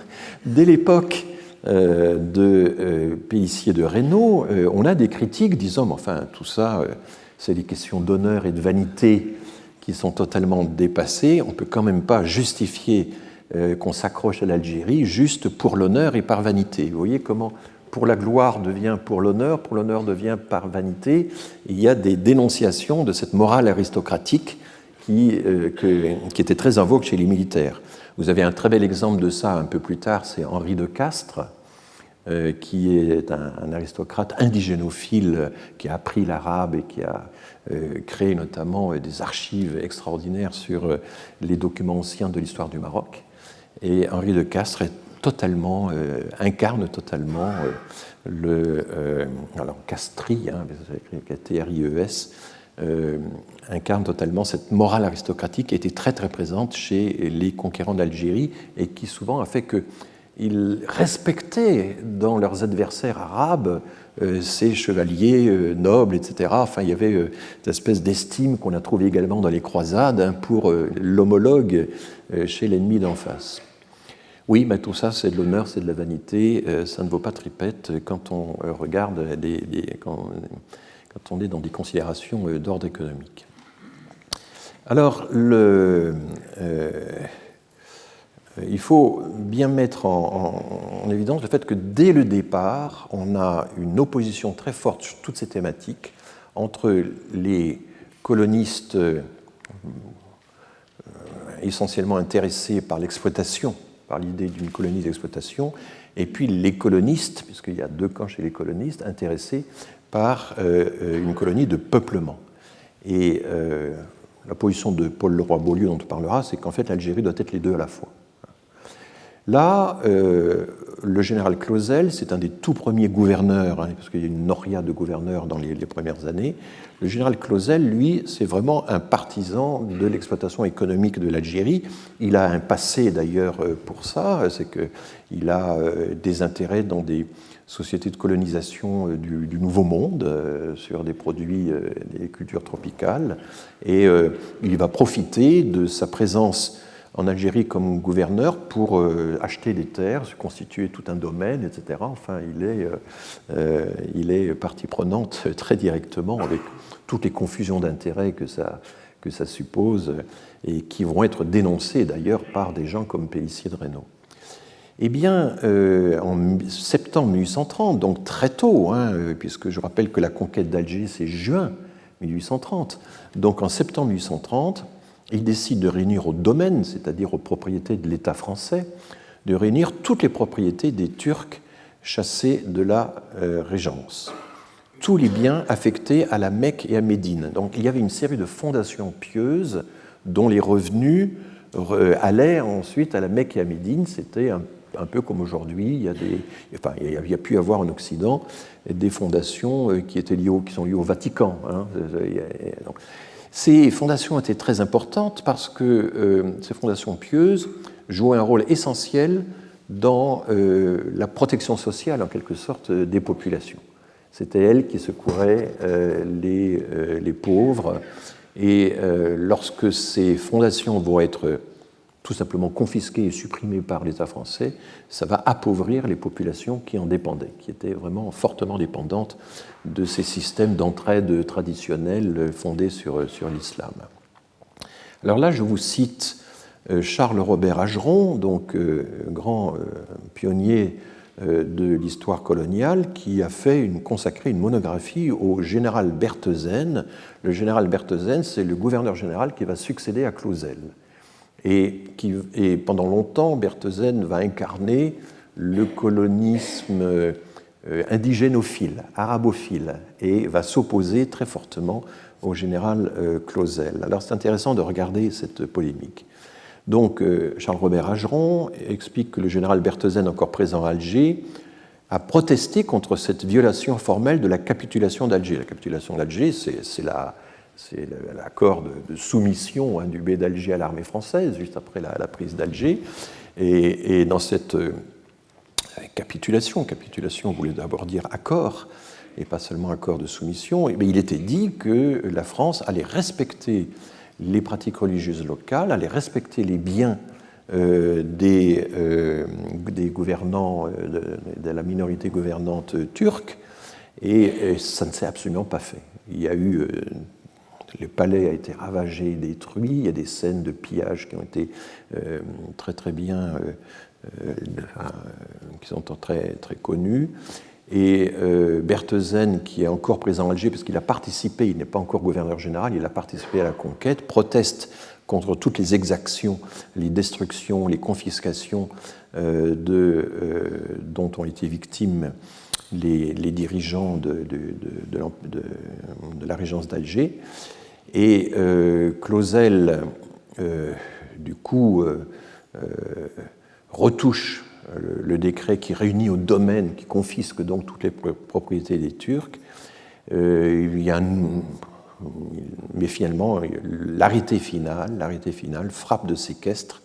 dès l'époque de Pélissier de Reynaud, on a des critiques disant, mais enfin, tout ça, c'est des questions d'honneur et de vanité qui sont totalement dépassées. On ne peut quand même pas justifier qu'on s'accroche à l'Algérie juste pour l'honneur et par vanité. Vous voyez comment pour la gloire devient pour l'honneur devient par vanité. Il y a des dénonciations de cette morale aristocratique qui était très en vogue chez les militaires. Vous avez un très bel exemple de ça un peu plus tard, c'est Henri de Castres, qui est un aristocrate indigénophile qui a appris l'arabe et qui a créé notamment des archives extraordinaires sur les documents anciens de l'histoire du Maroc. Et Henri de Castres incarne totalement alors Castries, T-R-I-E-S, incarne totalement cette morale aristocratique qui était très très présente chez les conquérants d'Algérie et qui souvent a fait qu'ils respectaient dans leurs adversaires arabes ces chevaliers nobles, etc. Enfin, il y avait cette espèce d'estime qu'on a trouvée également dans les croisades pour l'homologue chez l'ennemi d'en face. Oui, mais tout ça, c'est de l'honneur, c'est de la vanité, ça ne vaut pas tripette quand on regarde, quand on est dans des considérations d'ordre économique. Alors, il faut bien mettre en évidence le fait que dès le départ, on a une opposition très forte sur toutes ces thématiques entre les colonistes essentiellement intéressés par l'exploitation, par l'idée d'une colonie d'exploitation, et puis les colonistes, puisqu'il y a deux camps chez les colonistes, intéressés par une colonie de peuplement. Et la position de Paul Leroy-Beaulieu dont on parlera, c'est qu'en fait l'Algérie doit être les deux à la fois. Là, le général Clausel, c'est un des tout premiers gouverneurs, parce qu'il y a une noria de gouverneurs dans les premières années. Le général Clausel, lui, c'est vraiment un partisan de l'exploitation économique de l'Algérie. Il a un passé d'ailleurs pour ça, c'est qu'il a des intérêts dans des sociétés de colonisation du Nouveau Monde sur des produits, des cultures tropicales, et il va profiter de sa présence en Algérie comme gouverneur pour acheter des terres, se constituer tout un domaine, etc. Enfin, il est partie prenante très directement avec toutes les confusions d'intérêts que ça suppose et qui vont être dénoncées d'ailleurs par des gens comme Pélissier de Reynaud. Eh bien, en septembre 1830, donc très tôt, puisque je rappelle que la conquête d'Alger, c'est juin 1830, donc en septembre 1830, il décide de réunir au domaine, c'est-à-dire aux propriétés de l'État français, de réunir toutes les propriétés des Turcs chassés de la Régence, tous les biens affectés à la Mecque et à Médine. Donc il y avait une série de fondations pieuses dont les revenus allaient ensuite à la Mecque et à Médine. C'était un peu comme aujourd'hui, il y a pu y avoir en Occident des fondations qui sont liées au Vatican. Donc, ces fondations étaient très importantes parce que ces fondations pieuses jouaient un rôle essentiel dans la protection sociale, en quelque sorte, des populations. C'était elles qui secouraient les pauvres. Et lorsque ces fondations vont être tout simplement confisquées et supprimées par l'État français, ça va appauvrir les populations qui en dépendaient, qui étaient vraiment fortement dépendantes de ces systèmes d'entraide traditionnels fondés sur l'islam. Alors là, je vous cite Charles Robert Ageron, donc grand pionnier de l'histoire coloniale, qui a consacré une monographie au général Berthesen. Le général Berthesen, c'est le gouverneur général qui va succéder à Clausel. Et pendant longtemps, Berthesen va incarner le colonisme indigénophile, arabophile, et va s'opposer très fortement au général Clausel. Alors c'est intéressant de regarder cette polémique. Donc Charles-Robert Ageron explique que le général Berthesen, encore présent à Alger, a protesté contre cette violation formelle de la capitulation d'Alger. La capitulation d'Alger, c'est l'accord de soumission du bey d'Alger à l'armée française, juste après la prise d'Alger. Et dans cette capitulation voulait d'abord dire accord, et pas seulement accord de soumission, il était dit que la France allait respecter les pratiques religieuses locales, allaient respecter les biens des gouvernants, de la minorité gouvernante turque, et ça ne s'est absolument pas fait. Il y a eu, le palais a été ravagé, détruit, il y a des scènes de pillage qui ont été très très bien, qui sont très très connues. Et Berthesen, qui est encore présent à Alger, parce qu'il a participé, il n'est pas encore gouverneur général, il a participé à la conquête, proteste contre toutes les exactions, les destructions, les confiscations dont ont été victimes les dirigeants de la régence d'Alger. Et Clausel, du coup, retouche le décret qui réunit au domaine, qui confisque donc toutes les propriétés des Turcs. Mais finalement, l'arrêté final frappe de séquestre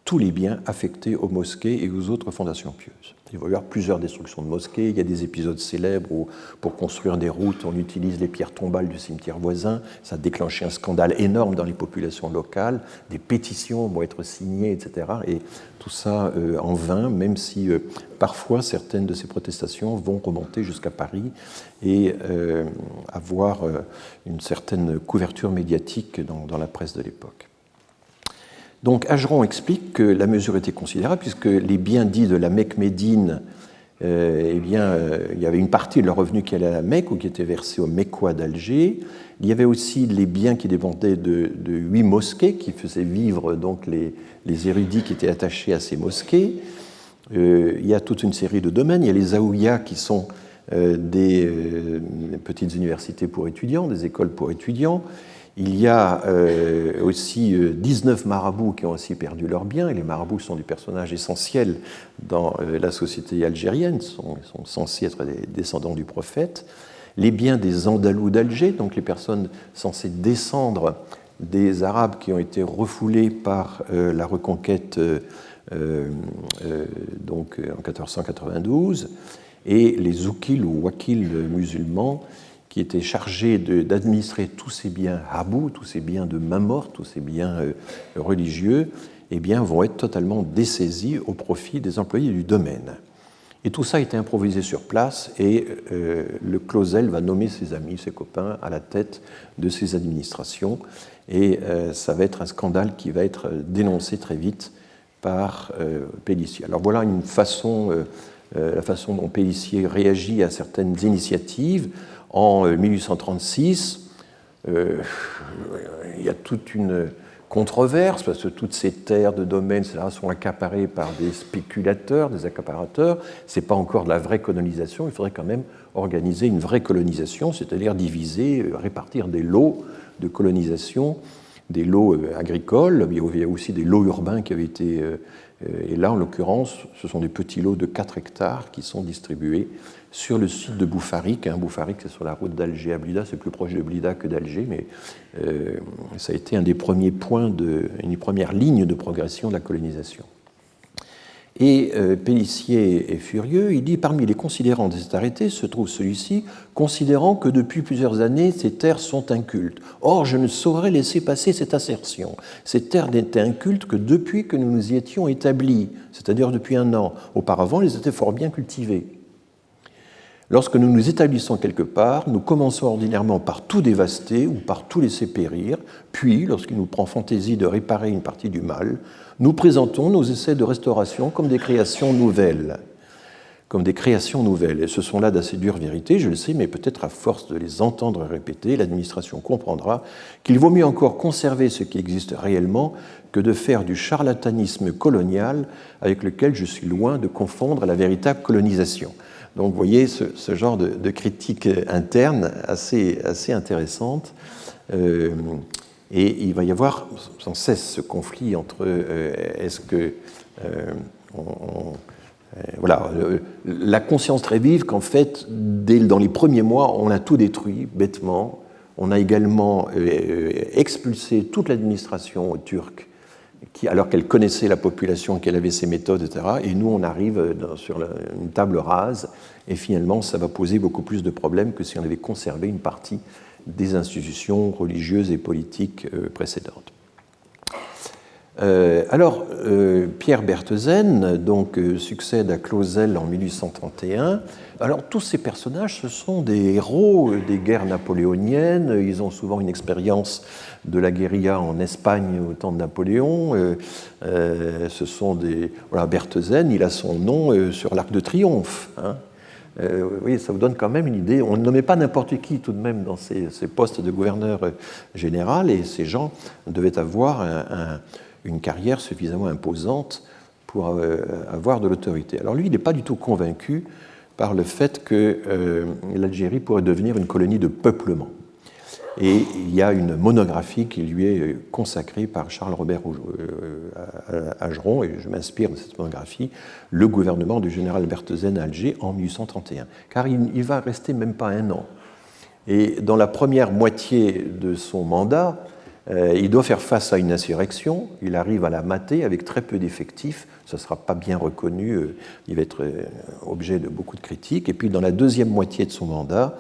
tous les biens affectés aux mosquées et aux autres fondations pieuses. Il va y avoir plusieurs destructions de mosquées. Il y a des épisodes célèbres où, pour construire des routes, on utilise les pierres tombales du cimetière voisin. Ça a déclenché un scandale énorme dans les populations locales. Des pétitions vont être signées, etc. Et tout ça en vain, même si parfois certaines de ces protestations vont remonter jusqu'à Paris et avoir une certaine couverture médiatique dans la presse de l'époque. Donc Ageron explique que la mesure était considérable puisque les biens dits de la Mecque-Médine, il y avait une partie de leur revenu qui allait à la Mecque ou qui était versé aux Mécois d'Alger. Il y avait aussi les biens qui dépendaient de 8 mosquées qui faisaient vivre donc les érudits qui étaient attachés à ces mosquées. Il y a toute une série de domaines. Il y a les zaouïas qui sont des petites universités pour étudiants, des écoles pour étudiants. Il y a aussi 19 marabouts qui ont aussi perdu leurs biens, et les marabouts sont des personnages essentiels dans la société algérienne, ils sont censés être des descendants du prophète. Les biens des Andalous d'Alger, donc les personnes censées descendre des Arabes qui ont été refoulés par la reconquête donc, en 1492, et les Zoukil ou Wakil musulmans, qui étaient chargés d'administrer tous ces biens habous, tous ces biens de main morte, tous ces biens religieux, eh bien, vont être totalement dessaisis au profit des employés du domaine. Et tout ça a été improvisé sur place, et le Clausel va nommer ses amis, ses copains, à la tête de ces administrations, et ça va être un scandale qui va être dénoncé très vite par Pélissier. Alors voilà une façon, la façon dont Pélissier réagit à certaines initiatives. En 1836, il y a toute une controverse parce que toutes ces terres de domaines sont accaparées par des spéculateurs, des accaparateurs. Ce n'est pas encore de la vraie colonisation. Il faudrait quand même organiser une vraie colonisation, c'est-à-dire diviser, répartir des lots de colonisation, des lots agricoles. Il y a aussi des lots urbains qui avaient été... Et là, en l'occurrence, ce sont des petits lots de 4 hectares qui sont distribués sur le site de Boufarik. Boufarik, c'est sur la route d'Alger à Blida, c'est plus proche de Blida que d'Alger, mais ça a été un des premiers points, une première ligne de progression de la colonisation. Et Pélissier est furieux, il dit « Parmi les considérants de cet arrêté se trouve celui-ci, considérant que depuis plusieurs années, ces terres sont incultes. Or, je ne saurais laisser passer cette assertion. Ces terres n'étaient incultes que depuis que nous nous y étions établis, c'est-à-dire depuis 1 an. Auparavant, elles étaient fort bien cultivées. Lorsque nous nous établissons quelque part, nous commençons ordinairement par tout dévaster ou par tout laisser périr, puis, lorsqu'il nous prend fantaisie de réparer une partie du mal, nous présentons nos essais de restauration comme des créations nouvelles. Et ce sont là d'assez dures vérités, je le sais, mais peut-être à force de les entendre répéter, l'administration comprendra qu'il vaut mieux encore conserver ce qui existe réellement que de faire du charlatanisme colonial avec lequel je suis loin de confondre la véritable colonisation. Donc vous voyez ce genre de critique interne assez intéressante. Et il va y avoir sans cesse ce conflit entre est-ce que... voilà, la conscience très vive qu'en fait, dans les premiers mois, on a tout détruit bêtement. On a également expulsé toute l'administration turque, alors qu'elle connaissait la population, qu'elle avait ses méthodes, etc. Et nous, on arrive sur une table rase, et finalement, ça va poser beaucoup plus de problèmes que si on avait conservé une partie des institutions religieuses et politiques précédentes. Pierre Berthesen donc, succède à Clausel en 1831. Alors, tous ces personnages, ce sont des héros des guerres napoléoniennes. Ils ont souvent une expérience de la guérilla en Espagne au temps de Napoléon. Ce sont des... Voilà, Berthesen, il a son nom sur l'Arc de Triomphe. Hein. Oui, ça vous donne quand même une idée. On ne nommait pas n'importe qui tout de même dans ces postes de gouverneur général, et ces gens devaient avoir une carrière suffisamment imposante pour avoir de l'autorité. Alors lui, il n'est pas du tout convaincu par le fait que l'Algérie pourrait devenir une colonie de peuplement. Et il y a une monographie qui lui est consacrée par Charles-Robert Ageron, et je m'inspire de cette monographie, Le gouvernement du général Berthesen à Alger en 1831. Car il va rester même pas un an. Et dans la première moitié de son mandat, il doit faire face à une insurrection. Il arrive à la mater avec très peu d'effectifs. Ça ne sera pas bien reconnu. Il va être objet de beaucoup de critiques. Et puis, dans la deuxième moitié de son mandat,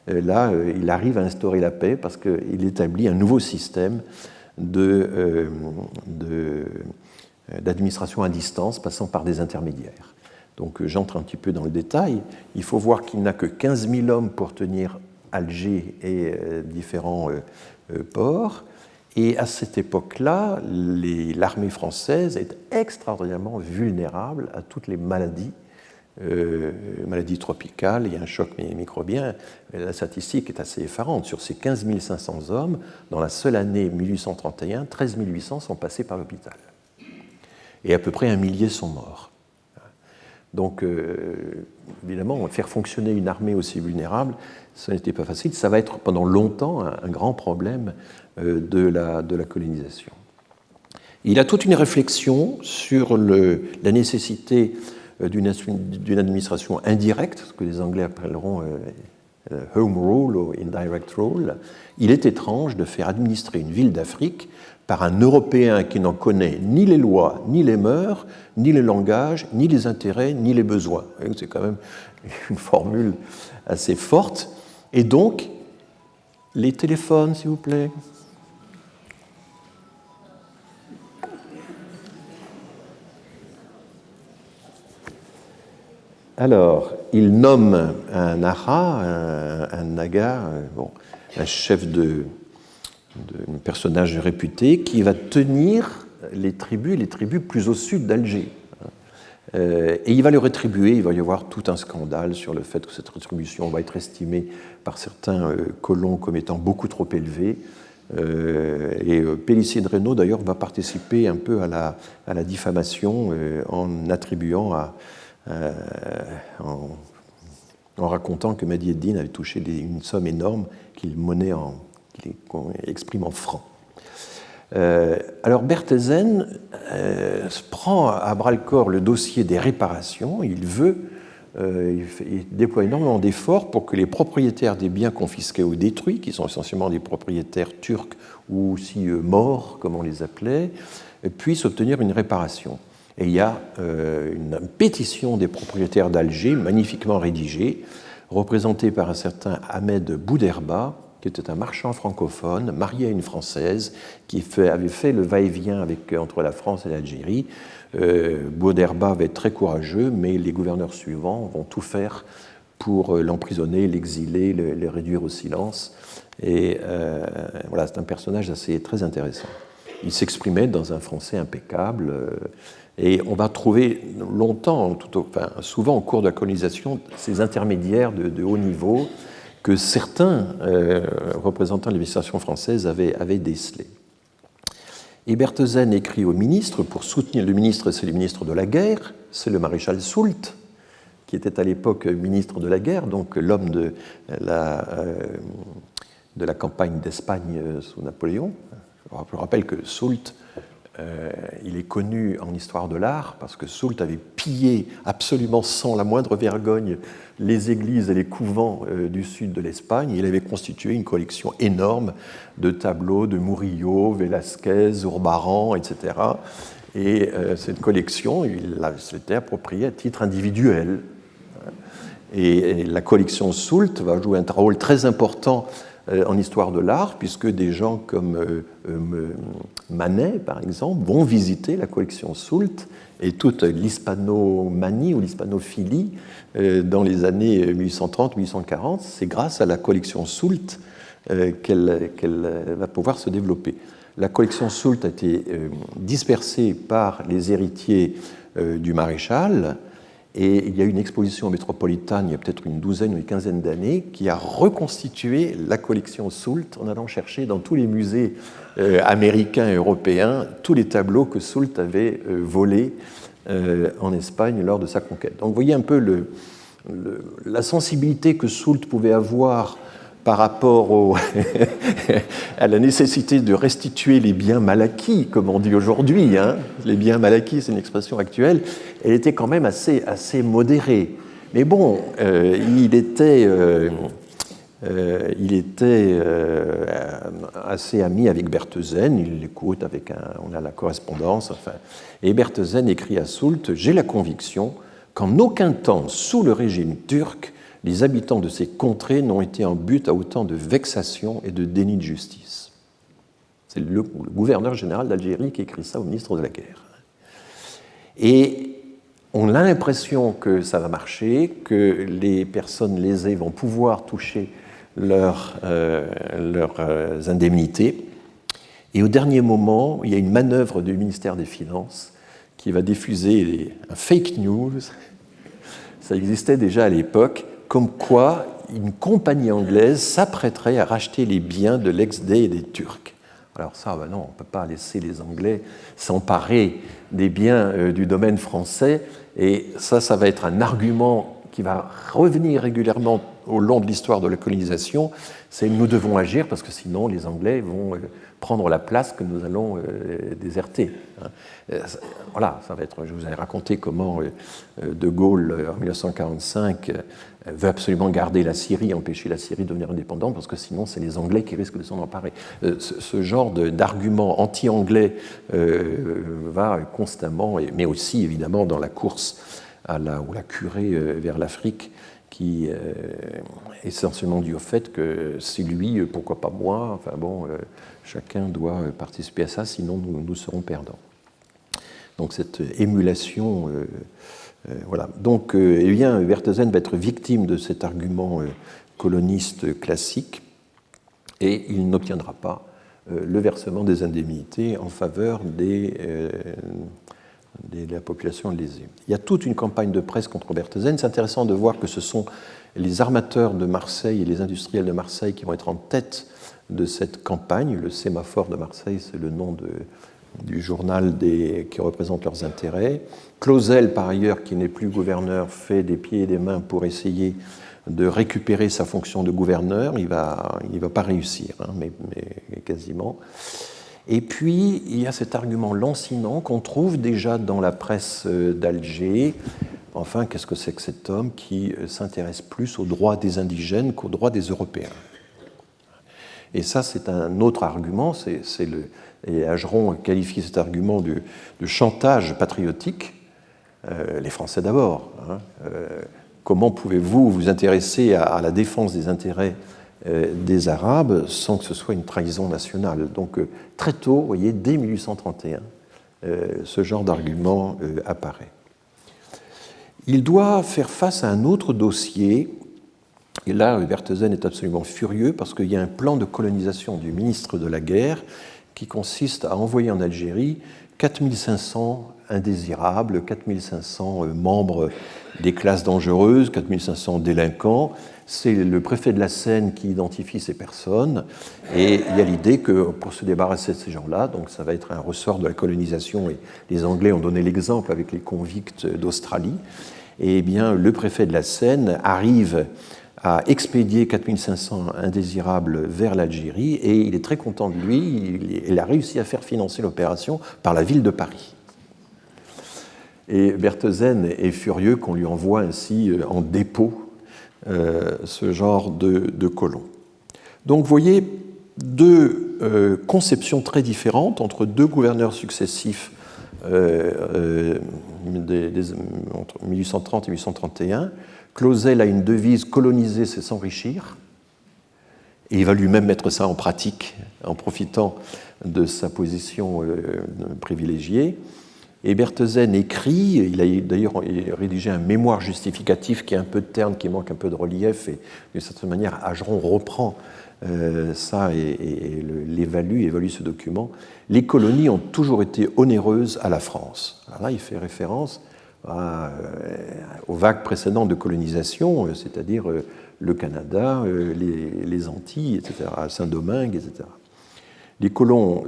là, il arrive à instaurer la paix parce qu'il établit un nouveau système d'administration à distance passant par des intermédiaires. Donc, j'entre un petit peu dans le détail. Il faut voir qu'il n'a que 15 000 hommes pour tenir Alger et différents ports. Et à cette époque-là, l'armée française est extraordinairement vulnérable à toutes les maladies, maladies tropicales. Il y a un choc microbien. La statistique est assez effarante. Sur ces 15 500 hommes, dans la seule année 1831, 13 800 sont passés par l'hôpital. Et à peu près 1 millier sont morts. Donc, évidemment, faire fonctionner une armée aussi vulnérable, ce n'était pas facile. Ça va être pendant longtemps un grand problème de la colonisation. Il a toute une réflexion sur la nécessité d'une administration indirecte, ce que les Anglais appelleront home rule ou indirect rule. Il est étrange de faire administrer une ville d'Afrique par un Européen qui n'en connaît ni les lois, ni les mœurs, ni les langages, ni les intérêts, ni les besoins. C'est quand même une formule assez forte. Et donc, les téléphones, s'il vous plaît. Alors, il nomme un Nara, un Naga, un chef de personnage réputé qui va tenir les tribus plus au sud d'Alger. Et il va le rétribuer, il va y avoir tout un scandale sur le fait que cette rétribution va être estimée par certains colons comme étant beaucoup trop élevée. Et Pélissier de Reynaud, d'ailleurs, va participer un peu à la diffamation en attribuant en racontant que Mehdi ed-Din avait touché une somme énorme qu'il exprime en francs. Alors Berthesen prend à bras-le-corps le dossier des réparations. Il déploie énormément d'efforts pour que les propriétaires des biens confisqués ou détruits, qui sont essentiellement des propriétaires turcs ou aussi morts, comme on les appelait, puissent obtenir une réparation. Et il y a une pétition des propriétaires d'Alger, magnifiquement rédigée, représentée par un certain Ahmed Bouderba, qui était un marchand francophone, marié à une Française, qui avait fait le va-et-vient entre la France et l'Algérie. Bouderba va être très courageux, mais les gouverneurs suivants vont tout faire pour l'emprisonner, l'exiler, le réduire au silence. Et voilà, c'est un personnage très intéressant. Il s'exprimait dans un français impeccable. Et on va trouver longtemps, souvent au cours de la colonisation, ces intermédiaires de haut niveau que certains représentants de l'administration française avaient décelés. Et Berthesen écrit au ministre pour soutenir le ministre, c'est le ministre de la guerre, c'est le maréchal Soult, qui était à l'époque ministre de la guerre, donc l'homme de la campagne d'Espagne sous Napoléon. Je rappelle que Soult, il est connu en histoire de l'art parce que Soult avait pillé absolument sans la moindre vergogne les églises et les couvents du sud de l'Espagne. Il avait constitué une collection énorme de tableaux de Murillo, Velázquez, Zurbarán, etc. Et cette collection, il s'était appropriée à titre individuel. Et la collection Soult va jouer un rôle très important en histoire de l'art, puisque des gens comme Manet, par exemple, vont visiter la collection Soult et toute l'hispanomanie ou l'hispanophilie dans les années 1830-1840. C'est grâce à la collection Soult qu'elle va pouvoir se développer. La collection Soult a été dispersée par les héritiers du maréchal, et il y a eu une exposition métropolitaine il y a peut-être une douzaine ou une quinzaine d'années qui a reconstitué la collection Soult en allant chercher dans tous les musées américains et européens tous les tableaux que Soult avait volés en Espagne lors de sa conquête. Donc vous voyez un peu la sensibilité que Soult pouvait avoir par rapport à la nécessité de restituer les biens mal acquis, comme on dit aujourd'hui. Hein. Les biens mal acquis, c'est une expression actuelle. Elle était quand même assez modérée. Mais bon, il était assez ami avec Berthesen. Il l'écoute on a la correspondance. Enfin. Et Berthesen écrit à Soult « J'ai la conviction qu'en aucun temps, sous le régime turc, les habitants de ces contrées n'ont été en butte à autant de vexations et de déni de justice. » C'est le gouverneur général d'Algérie qui écrit ça au ministre de la Guerre. Et on a l'impression que ça va marcher, que les personnes lésées vont pouvoir toucher leurs indemnités. Et au dernier moment, il y a une manœuvre du ministère des Finances qui va diffuser un fake news. Ça existait déjà à l'époque, comme quoi une compagnie anglaise s'apprêterait à racheter les biens de l'ex-Dey et des Turcs. Alors ça, ben non, on ne peut pas laisser les Anglais s'emparer des biens du domaine français, et ça va être un argument qui va revenir régulièrement au long de l'histoire de la colonisation, c'est nous devons agir parce que sinon les Anglais vont prendre la place que nous allons déserter. Voilà, ça va être. Je vous avais raconté comment De Gaulle, en 1945, veut absolument garder la Syrie, empêcher la Syrie de devenir indépendante, parce que sinon c'est les Anglais qui risquent de s'en emparer. Ce genre d'argument anti-anglais va constamment, mais aussi évidemment dans la course à la curée vers l'Afrique, qui est essentiellement dû au fait que c'est lui, pourquoi pas moi, enfin bon, chacun doit participer à ça, sinon nous serons perdants. Donc cette émulation, voilà. Donc, eh bien, Berthesen va être victime de cet argument coloniste classique, et il n'obtiendra pas le versement des indemnités en faveur de la population lésée. Il y a toute une campagne de presse contre Berthesen. C'est intéressant de voir que ce sont les armateurs de Marseille et les industriels de Marseille qui vont être en tête de cette campagne. Le Sémaphore de Marseille, c'est le nom du journal qui représente leurs intérêts. Clausel, par ailleurs, qui n'est plus gouverneur, fait des pieds et des mains pour essayer de récupérer sa fonction de gouverneur. Il va pas réussir, hein, mais quasiment. Et puis, il y a cet argument lancinant qu'on trouve déjà dans la presse d'Alger. Enfin, qu'est-ce que c'est que cet homme qui s'intéresse plus aux droits des indigènes qu'aux droits des Européens? Et ça, c'est un autre argument. Et Ageron qualifie cet argument de chantage patriotique. Les Français d'abord. Hein. Comment pouvez-vous vous intéresser à la défense des intérêts des Arabes sans que ce soit une trahison nationale? Donc très tôt, vous voyez, dès 1831, ce genre d'argument apparaît. Il doit faire face à un autre dossier, et là, Berthesen est absolument furieux parce qu'il y a un plan de colonisation du ministre de la Guerre qui consiste à envoyer en Algérie 4500 indésirables, 4500 membres des classes dangereuses, 4500 délinquants. C'est le préfet de la Seine qui identifie ces personnes, et il y a l'idée que pour se débarrasser de ces gens-là, donc ça va être un ressort de la colonisation, et les Anglais ont donné l'exemple avec les convicts d'Australie, et bien le préfet de la Seine arrive à expédier 4500 indésirables vers l'Algérie, et il est très content de lui, il a réussi à faire financer l'opération par la ville de Paris. Et Berthesen est furieux qu'on lui envoie ainsi en dépôt ce genre de colons. Donc vous voyez deux conceptions très différentes entre deux gouverneurs successifs entre 1830 et 1831. Clausel a une devise « coloniser, c'est s'enrichir ». Et il va lui-même mettre ça en pratique en profitant de sa position privilégiée. Et Berthesen écrit, il a d'ailleurs rédigé un mémoire justificatif qui a un peu de termes, qui manque un peu de relief, et d'une certaine manière, Ageron reprend ça et évalue ce document. Les colonies ont toujours été onéreuses à la France. Alors là, il fait référence aux vagues précédentes de colonisation, c'est-à-dire le Canada, les Antilles, etc., Saint-Domingue, etc. Les colons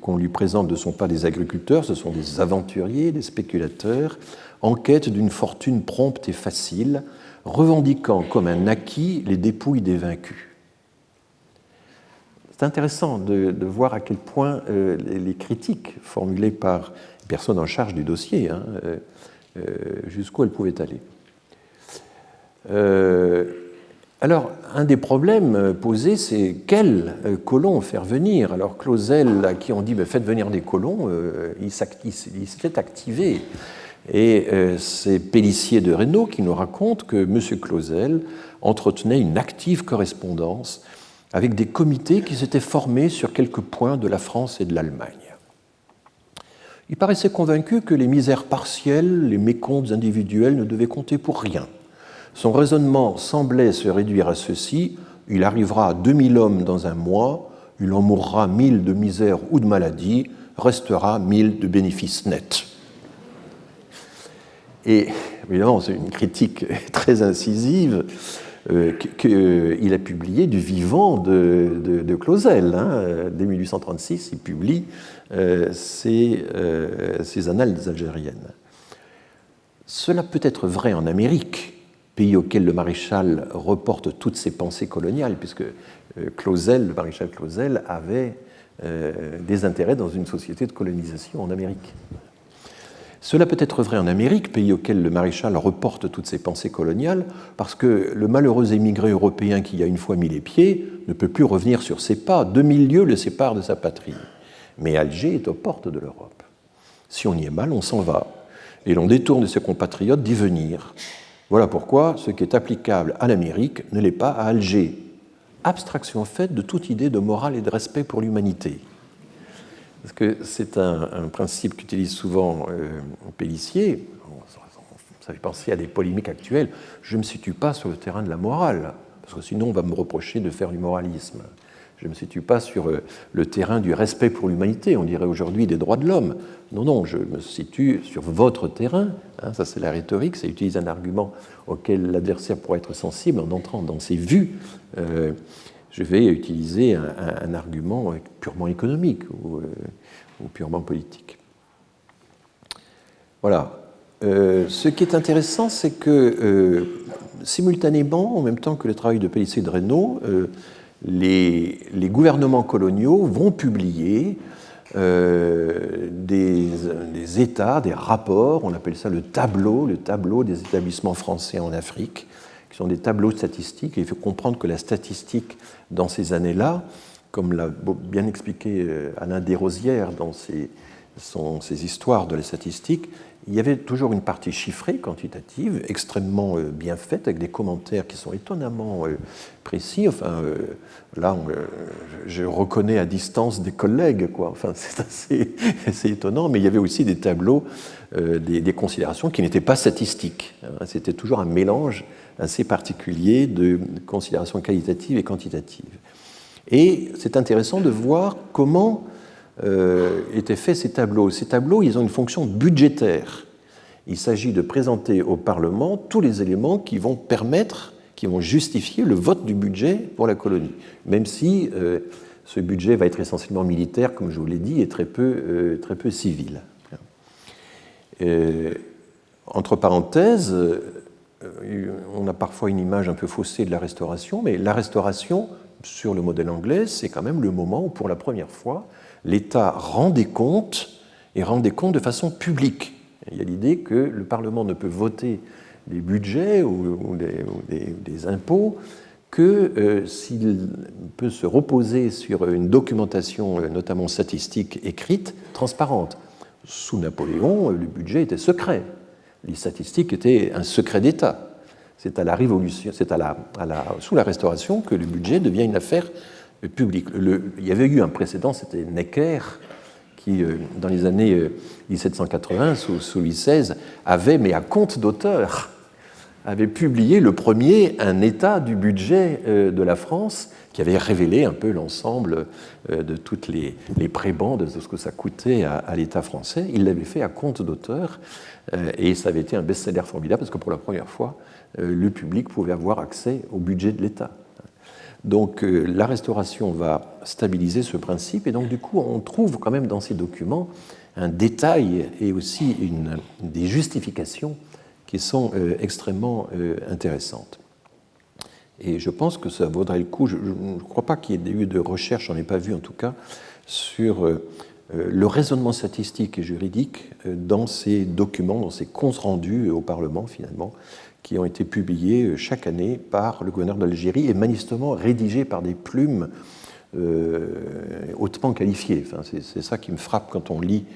qu'on lui présente ne sont pas des agriculteurs, ce sont des aventuriers, des spéculateurs, en quête d'une fortune prompte et facile, revendiquant comme un acquis les dépouilles des vaincus. C'est intéressant de voir à quel point les critiques formulées par les personnes en charge du dossier, jusqu'où elles pouvaient aller. Alors, un des problèmes posés, c'est quels colons faire venir. Alors, Clausel, à qui on dit faites venir des colons, il s'était activé. Et c'est Pélissier de Reynaud qui nous raconte que M. Clausel entretenait une active correspondance avec des comités qui s'étaient formés sur quelques points de la France et de l'Allemagne. Il paraissait convaincu que les misères partielles, les mécomptes individuels ne devaient compter pour rien. Son raisonnement semblait se réduire à ceci: il arrivera à 2000 hommes dans un mois, il en mourra 1000 de misère ou de maladie, restera 1000 de bénéfices nets. Et évidemment, c'est une critique très incisive qu'il a publiée du vivant de Clausel. Dès 1836, il publie ses annales algériennes. Cela peut être vrai en Amérique, pays auquel le maréchal reporte toutes ses pensées coloniales, puisque Clausel, le maréchal Clausel, avait des intérêts dans une société de colonisation en Amérique. Cela peut être vrai en Amérique, pays auquel le maréchal reporte toutes ses pensées coloniales, parce que le malheureux émigré européen qui y a une fois mis les pieds ne peut plus revenir sur ses pas. 2000 lieues le séparent de sa patrie. Mais Alger est aux portes de l'Europe. Si on y est mal, on s'en va. Et l'on détourne ses compatriotes d'y venir. Voilà pourquoi ce qui est applicable à l'Amérique ne l'est pas à Alger. Abstraction faite de toute idée de morale et de respect pour l'humanité. Parce que c'est un principe qu'utilise souvent Pélissier. Ça fait penser à des polémiques actuelles. Je ne me situe pas sur le terrain de la morale, parce que sinon on va me reprocher de faire du moralisme. Je ne me situe pas sur le terrain du respect pour l'humanité, on dirait aujourd'hui des droits de l'homme. Non, je me situe sur votre terrain. Ça c'est la rhétorique, ça utilise un argument auquel l'adversaire pourrait être sensible en entrant dans ses vues. Je vais utiliser un argument purement économique ou purement politique. Voilà. Ce qui est intéressant, c'est que simultanément, en même temps que le travail de Pélissier de Reynaud, les gouvernements coloniaux vont publier des états, des rapports, on appelle ça le tableau des établissements français en Afrique, qui sont des tableaux statistiques, et il faut comprendre que la statistique dans ces années-là, comme l'a bien expliqué Alain Desrosières dans ses histoires de la statistique, il y avait toujours une partie chiffrée, quantitative, extrêmement bien faite, avec des commentaires qui sont étonnamment précis. Enfin, là, je reconnais à distance des collègues, quoi. Enfin, c'est assez étonnant, mais il y avait aussi des tableaux, des considérations qui n'étaient pas statistiques. C'était toujours un mélange assez particulier de considérations qualitatives et quantitatives. Et c'est intéressant de voir comment étaient faits ces tableaux. Ces tableaux, ils ont une fonction budgétaire. Il s'agit de présenter au Parlement tous les éléments qui vont permettre, qui vont justifier le vote du budget pour la colonie, même si ce budget va être essentiellement militaire, comme je vous l'ai dit, et très peu civil. Entre parenthèses, on a parfois une image un peu faussée de la Restauration, mais la Restauration, sur le modèle anglais, c'est quand même le moment où, pour la première fois, l'État rend des comptes et rend des comptes de façon publique. Il y a l'idée que le Parlement ne peut voter des budgets ou des impôts que s'il peut se reposer sur une documentation, notamment statistique, écrite, transparente. Sous Napoléon, le budget était secret. Les statistiques étaient un secret d'État. C'est à la Révolution, c'est sous la Restauration que le budget devient une affaire publique. Il y avait eu un précédent, c'était Necker, qui, dans les années 1780, sous Louis XVI, avait, mais à compte d'auteur, avait publié le premier un état du budget de la France qui avait révélé un peu l'ensemble de toutes les prébendes, de ce que ça coûtait à l'État français. Il l'avait fait à compte d'auteur et ça avait été un best-seller formidable parce que pour la première fois, le public pouvait avoir accès au budget de l'État. Donc la Restauration va stabiliser ce principe et donc du coup on trouve quand même dans ces documents un détail et aussi des justifications qui sont extrêmement intéressantes. Et je pense que ça vaudrait le coup, je ne crois pas qu'il y ait eu de recherche, j'en ai pas vu en tout cas, sur le raisonnement statistique et juridique dans ces documents, dans ces comptes rendus au Parlement finalement, qui ont été publiés chaque année par le gouverneur d'Algérie et manifestement rédigés par des plumes hautement qualifiées. Enfin, c'est ça qui me frappe quand on lit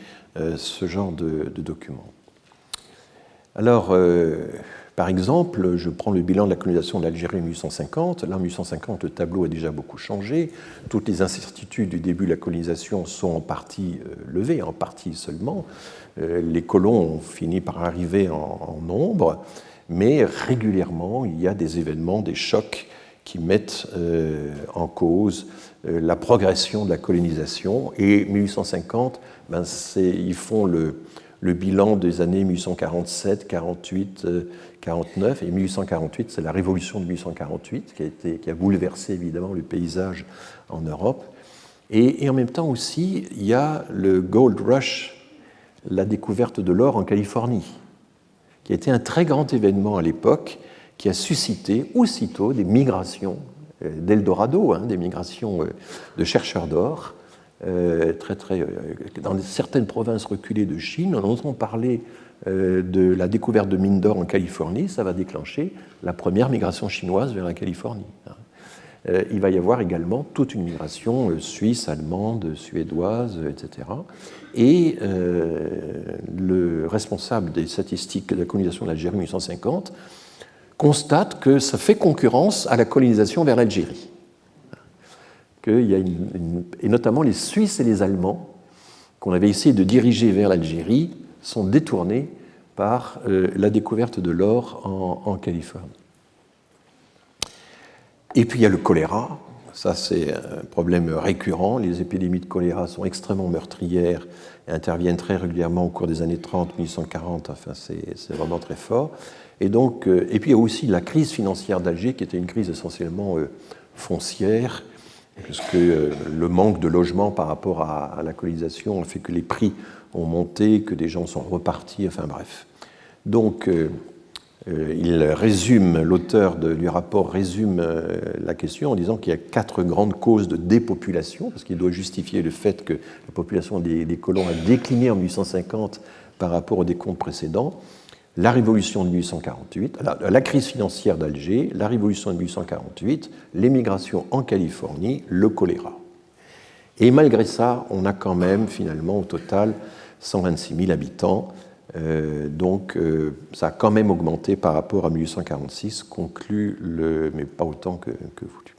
ce genre de documents. Alors, par exemple, je prends le bilan de la colonisation de l'Algérie en 1850. Là, en 1850, le tableau a déjà beaucoup changé. Toutes les incertitudes du début de la colonisation sont en partie levées, en partie seulement. Les colons ont fini par arriver en nombre, mais régulièrement, il y a des événements, des chocs qui mettent en cause la progression de la colonisation. Et 1850, ils font le bilan des années 1847, 48, 49, et 1848, c'est la révolution de 1848 qui a bouleversé évidemment le paysage en Europe. Et en même temps aussi, il y a le Gold Rush, la découverte de l'or en Californie, qui a été un très grand événement à l'époque, qui a suscité aussitôt des migrations d'Eldorado, des migrations de chercheurs d'or, dans certaines provinces reculées de Chine. On entend parler de la découverte de mines d'or en Californie, ça va déclencher la première migration chinoise vers la Californie. Il va y avoir également toute une migration suisse, allemande, suédoise, etc. Et le responsable des statistiques de la colonisation de l'Algérie en 1850 constate que ça fait concurrence à la colonisation vers l'Algérie. Qu'il y a et notamment les Suisses et les Allemands, qu'on avait essayé de diriger vers l'Algérie, sont détournés par la découverte de l'or en Californie. Et puis il y a le choléra, ça c'est un problème récurrent. Les épidémies de choléra sont extrêmement meurtrières et interviennent très régulièrement au cours des années 30, 1840, enfin c'est vraiment très fort. Et puis il y a aussi la crise financière d'Alger qui était une crise essentiellement foncière, puisque le manque de logement par rapport à la colonisation a fait que les prix ont monté, que des gens sont repartis, enfin bref. Donc l'auteur du rapport résume la question en disant qu'il y a 4 grandes causes de dépopulation, parce qu'il doit justifier le fait que la population des colons a décliné en 1850 par rapport aux décomptes précédents. La révolution de 1848, la crise financière d'Alger, la révolution de 1848, l'émigration en Californie, le choléra. Et malgré ça, on a quand même finalement au total 126 000 habitants. Donc ça a quand même augmenté par rapport à 1846, conclut mais pas autant que voulu.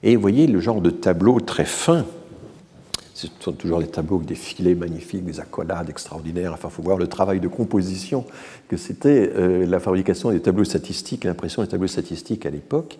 Et vous voyez le genre de tableau très fin. Ce sont toujours des tableaux avec des filets magnifiques, des accolades extraordinaires. Enfin, il faut voir le travail de composition que c'était la fabrication des tableaux statistiques, l'impression des tableaux statistiques à l'époque.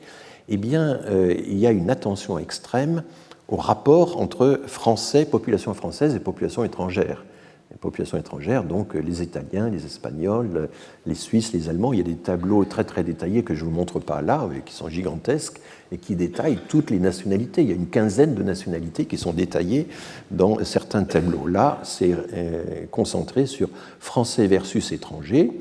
Eh bien, il y a une attention extrême au rapport entre Français, population française et population étrangère. Les populations étrangères, donc les Italiens, les Espagnols, les Suisses, les Allemands. Il y a des tableaux très très détaillés que je ne vous montre pas là, mais qui sont gigantesques et qui détaillent toutes les nationalités. Il y a une quinzaine de nationalités qui sont détaillées dans certains tableaux. Là, c'est concentré sur Français versus étrangers.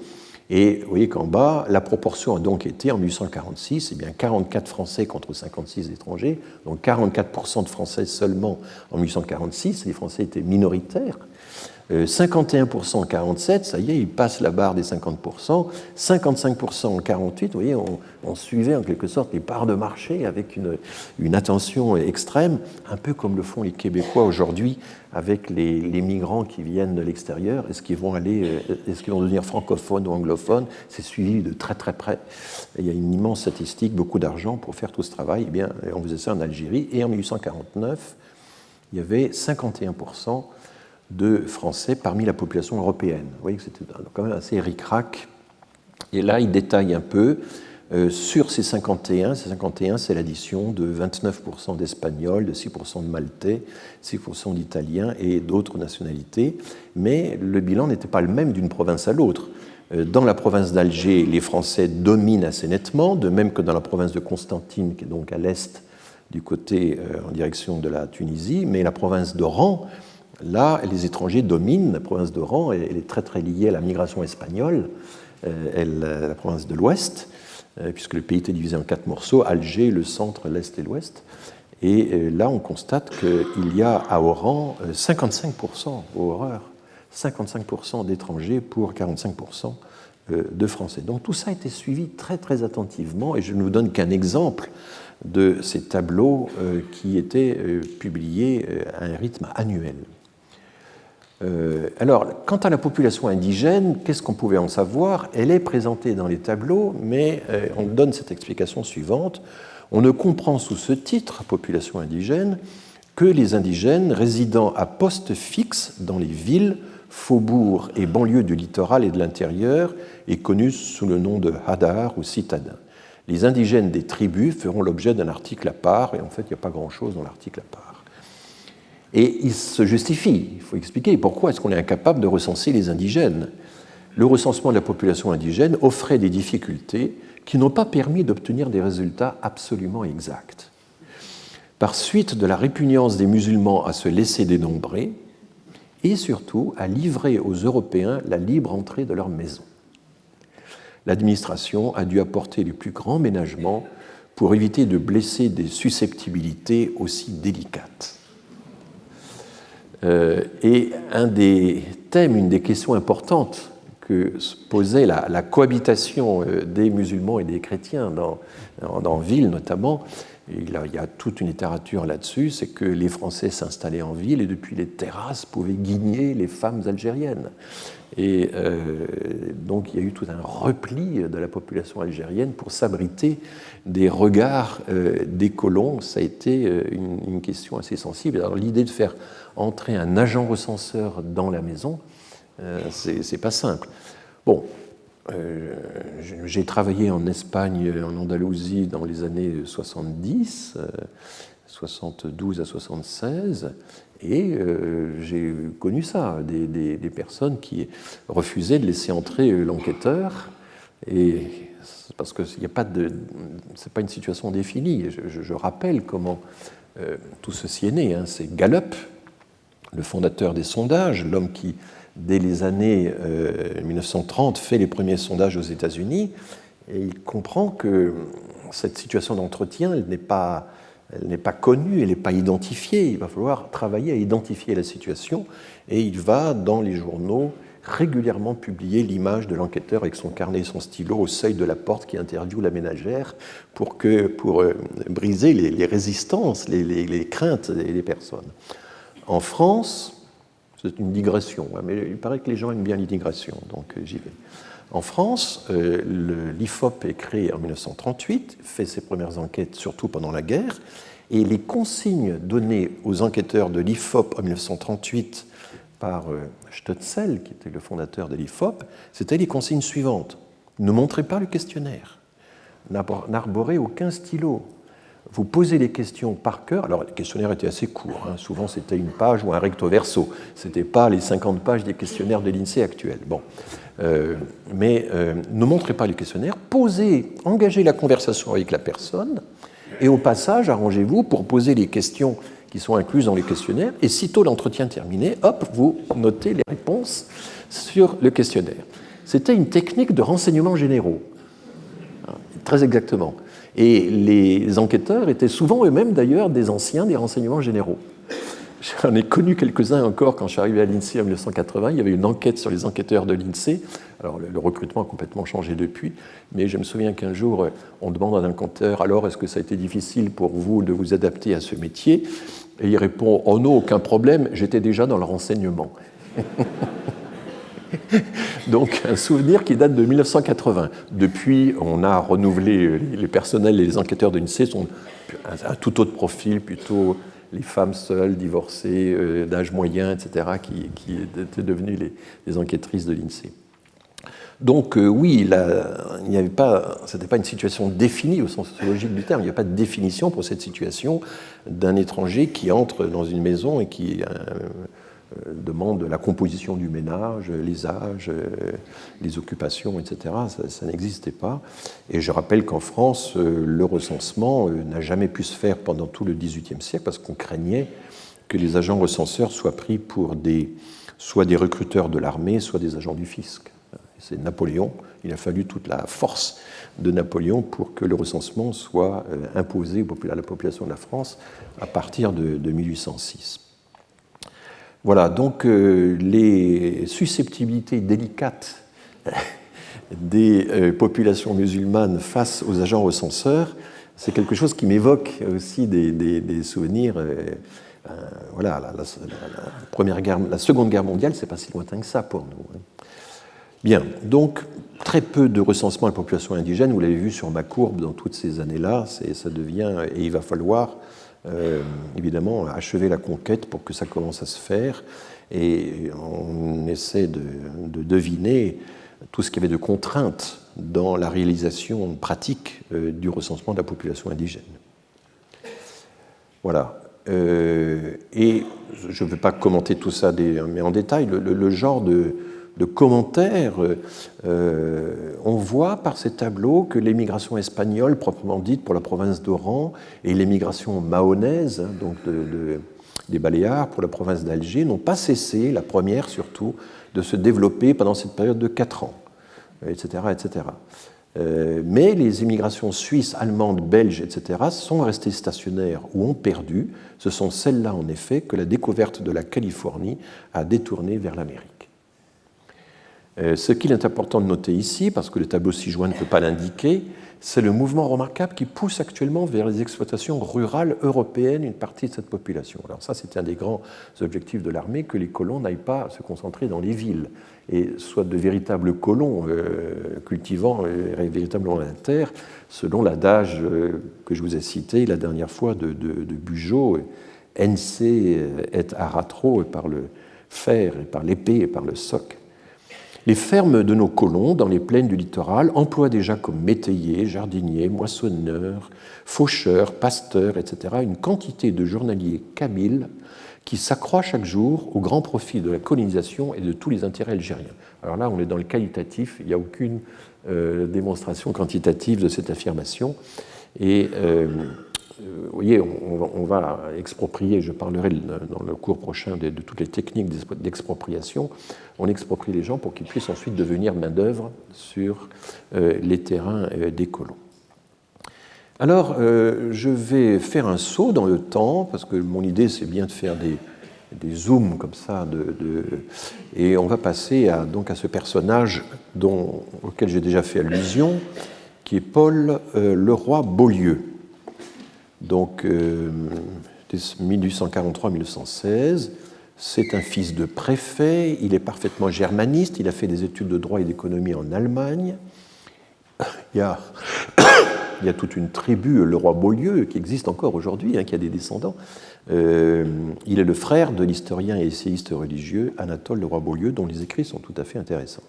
Et vous voyez qu'en bas, la proportion a donc été, en 1846, 44 Français contre 56 étrangers, donc 44% de Français seulement en 1846. Les Français étaient minoritaires. 51% en 47, ça y est, il passe la barre des 50%, 55% en 48, vous voyez, on suivait en quelque sorte les parts de marché avec une attention extrême, un peu comme le font les Québécois aujourd'hui avec les migrants qui viennent de l'extérieur. Est-ce qu'ils vont devenir francophones ou anglophones? C'est suivi de très très près. Et il y a une immense statistique, beaucoup d'argent pour faire tout ce travail. Eh bien, on faisait ça en Algérie, et en 1849, il y avait 51% de Français parmi la population européenne. Vous voyez que c'était quand même assez ric-rac. Et là, il détaille un peu sur ces 51, c'est l'addition de 29% d'Espagnols, de 6% de Maltais, 6% d'Italiens et d'autres nationalités. Mais le bilan n'était pas le même d'une province à l'autre. Dans la province d'Alger, les Français dominent assez nettement, de même que dans la province de Constantine, qui est donc à l'est, du côté en direction de la Tunisie, mais la province d'Oran, là, les étrangers dominent. La province d'Oran, elle est très très liée à la migration espagnole, la province de l'Ouest, puisque le pays était divisé en 4 morceaux, Alger, le centre, l'Est et l'Ouest. Et là, on constate qu'il y a à Oran 55%, horreur, 55% d'étrangers pour 45% de Français. Donc tout ça a été suivi très très attentivement, et je ne vous donne qu'un exemple de ces tableaux qui étaient publiés à un rythme annuel. Alors, quant à la population indigène, qu'est-ce qu'on pouvait en savoir? Elle est présentée dans les tableaux, mais on donne cette explication suivante. On ne comprend sous ce titre, population indigène, que les indigènes résidant à poste fixe dans les villes, faubourgs et banlieues du littoral et de l'intérieur, et connus sous le nom de hadar ou citadins. Les indigènes des tribus feront l'objet d'un article à part, et en fait, il n'y a pas grand-chose dans l'article à part. Et il se justifie, il faut expliquer pourquoi est-ce qu'on est incapable de recenser les indigènes. Le recensement de la population indigène offrait des difficultés qui n'ont pas permis d'obtenir des résultats absolument exacts. Par suite de la répugnance des musulmans à se laisser dénombrer, et surtout à livrer aux Européens la libre entrée de leurs maisons. L'administration a dû apporter les plus grands ménagements pour éviter de blesser des susceptibilités aussi délicates. Et un des thèmes, une des questions importantes que posait la cohabitation des musulmans et des chrétiens dans ville notamment, il y a toute une littérature là-dessus, c'est que les Français s'installaient en ville et depuis les terrasses pouvaient guigner les femmes algériennes. Et donc il y a eu tout un repli de la population algérienne pour s'abriter des regards des colons. Ça a été une question assez sensible. Alors l'idée de faire entrer un agent recenseur dans la maison, c'est pas simple. Bon, j'ai travaillé en Espagne, en Andalousie dans les années 70, 72 à 76, et j'ai connu ça, des personnes qui refusaient de laisser entrer l'enquêteur, et parce que c'est pas une situation définie. Je rappelle comment tout ceci est né. C'est Gallup, le fondateur des sondages, l'homme qui, dès les années 1930, fait les premiers sondages aux États-Unis, et il comprend que cette situation d'entretien, elle n'est pas connue, elle n'est pas identifiée. Il va falloir travailler à identifier la situation, et il va, dans les journaux, régulièrement publier l'image de l'enquêteur avec son carnet et son stylo au seuil de la porte qui interviewe la ménagère pour briser les résistances, les craintes des personnes. En France, c'est une digression, mais il paraît que les gens aiment bien les digressions, donc j'y vais. En France, l'IFOP est créé en 1938, fait ses premières enquêtes surtout pendant la guerre, et les consignes données aux enquêteurs de l'IFOP en 1938 par Stutzel, qui était le fondateur de l'IFOP, c'était les consignes suivantes. Ne montrez pas le questionnaire, n'arborez aucun stylo. Vous posez les questions par cœur. Alors, les questionnaires étaient assez courts. Souvent, c'était une page ou un recto verso. Ce n'était pas les 50 pages des questionnaires de l'INSEE actuels. Bon. Mais ne montrez pas les questionnaires. Engagez la conversation avec la personne. Et au passage, arrangez-vous pour poser les questions qui sont incluses dans les questionnaires. Et sitôt l'entretien terminé, hop, vous notez les réponses sur le questionnaire. C'était une technique de renseignements généraux. Très exactement. Et les enquêteurs étaient souvent eux-mêmes, d'ailleurs, des anciens des renseignements généraux. J'en ai connu quelques-uns encore quand je suis arrivé à l'INSEE en 1980. Il y avait une enquête sur les enquêteurs de l'INSEE. Alors, le recrutement a complètement changé depuis, mais je me souviens qu'un jour, on demande à un enquêteur, alors, est-ce que ça a été difficile pour vous de vous adapter à ce métier? Et il répond, oh non, aucun problème, j'étais déjà dans le renseignement. Donc, un souvenir qui date de 1980. Depuis, on a renouvelé les personnels et les enquêteurs de l'INSEE sont un tout autre profil, plutôt les femmes seules, divorcées, d'âge moyen, etc., qui étaient devenues les enquêtrices de l'INSEE. Donc oui, il n'y avait pas, c'était pas une situation définie au sens sociologique du terme. Il n'y a pas de définition pour cette situation d'un étranger qui entre dans une maison et qui demande la composition du ménage, les âges, les occupations, etc. Ça n'existait pas. Et je rappelle qu'en France, le recensement n'a jamais pu se faire pendant tout le XVIIIe siècle parce qu'on craignait que les agents recenseurs soient pris pour soit des recruteurs de l'armée, soit des agents du fisc. C'est Napoléon, il a fallu toute la force de Napoléon pour que le recensement soit imposé à la population de la France à partir de 1806. Voilà, donc les susceptibilités délicates des populations musulmanes face aux agents recenseurs, c'est quelque chose qui m'évoque aussi des souvenirs. Voilà, la Seconde Guerre mondiale, c'est pas si lointain que ça pour nous. Bien, donc très peu de recensement de la population indigène, vous l'avez vu sur ma courbe dans toutes ces années-là, ça devient, et il va falloir évidemment achever la conquête pour que ça commence à se faire, et on essaie de deviner tout ce qu'il y avait de contraintes dans la réalisation pratique du recensement de la population indigène. Voilà. Et je ne vais pas commenter tout ça mais en détail, le genre de commentaires, on voit par ces tableaux que l'émigration espagnole, proprement dite, pour la province d'Oran, et l'émigration mahonaise, donc des Baléares, pour la province d'Alger, n'ont pas cessé, la première surtout, de se développer pendant cette période de 4 ans, etc. etc. Mais les immigrations suisses, allemandes, belges, etc., sont restées stationnaires ou ont perdu. Ce sont celles-là, en effet, que la découverte de la Californie a détourné vers l'Amérique. Ce qu'il est important de noter ici, parce que le tableau ci-joint ne peut pas l'indiquer, c'est le mouvement remarquable qui pousse actuellement vers les exploitations rurales européennes une partie de cette population. Alors ça, c'était un des grands objectifs de l'armée, que les colons n'aillent pas se concentrer dans les villes, et soient de véritables colons cultivant véritablement la terre, selon l'adage que je vous ai cité la dernière fois de Bugeaud, « Ense et aratro » par le fer, et par l'épée et par le soc. Les fermes de nos colons dans les plaines du littoral emploient déjà comme métayers, jardiniers, moissonneurs, faucheurs, pasteurs, etc. une quantité de journaliers kabyles qui s'accroît chaque jour au grand profit de la colonisation et de tous les intérêts algériens. Alors là, on est dans le qualitatif, il n'y a aucune démonstration quantitative de cette affirmation. Et vous voyez, on va exproprier, je parlerai dans le cours prochain de toutes les techniques d'expropriation. On exproprie les gens pour qu'ils puissent ensuite devenir main-d'œuvre sur les terrains des colons. Alors, je vais faire un saut dans le temps, parce que mon idée, c'est bien de faire des zooms comme ça, et on va passer donc à ce personnage auquel j'ai déjà fait allusion, qui est Paul Leroy-Beaulieu. Donc, 1843-1916, c'est un fils de préfet, il est parfaitement germaniste, il a fait des études de droit et d'économie en Allemagne. Il y a toute une tribu, Leroy-Beaulieu, qui existe encore aujourd'hui, qui a des descendants. Il est le frère de l'historien et essayiste religieux Anatole Leroy-Beaulieu, dont les écrits sont tout à fait intéressants.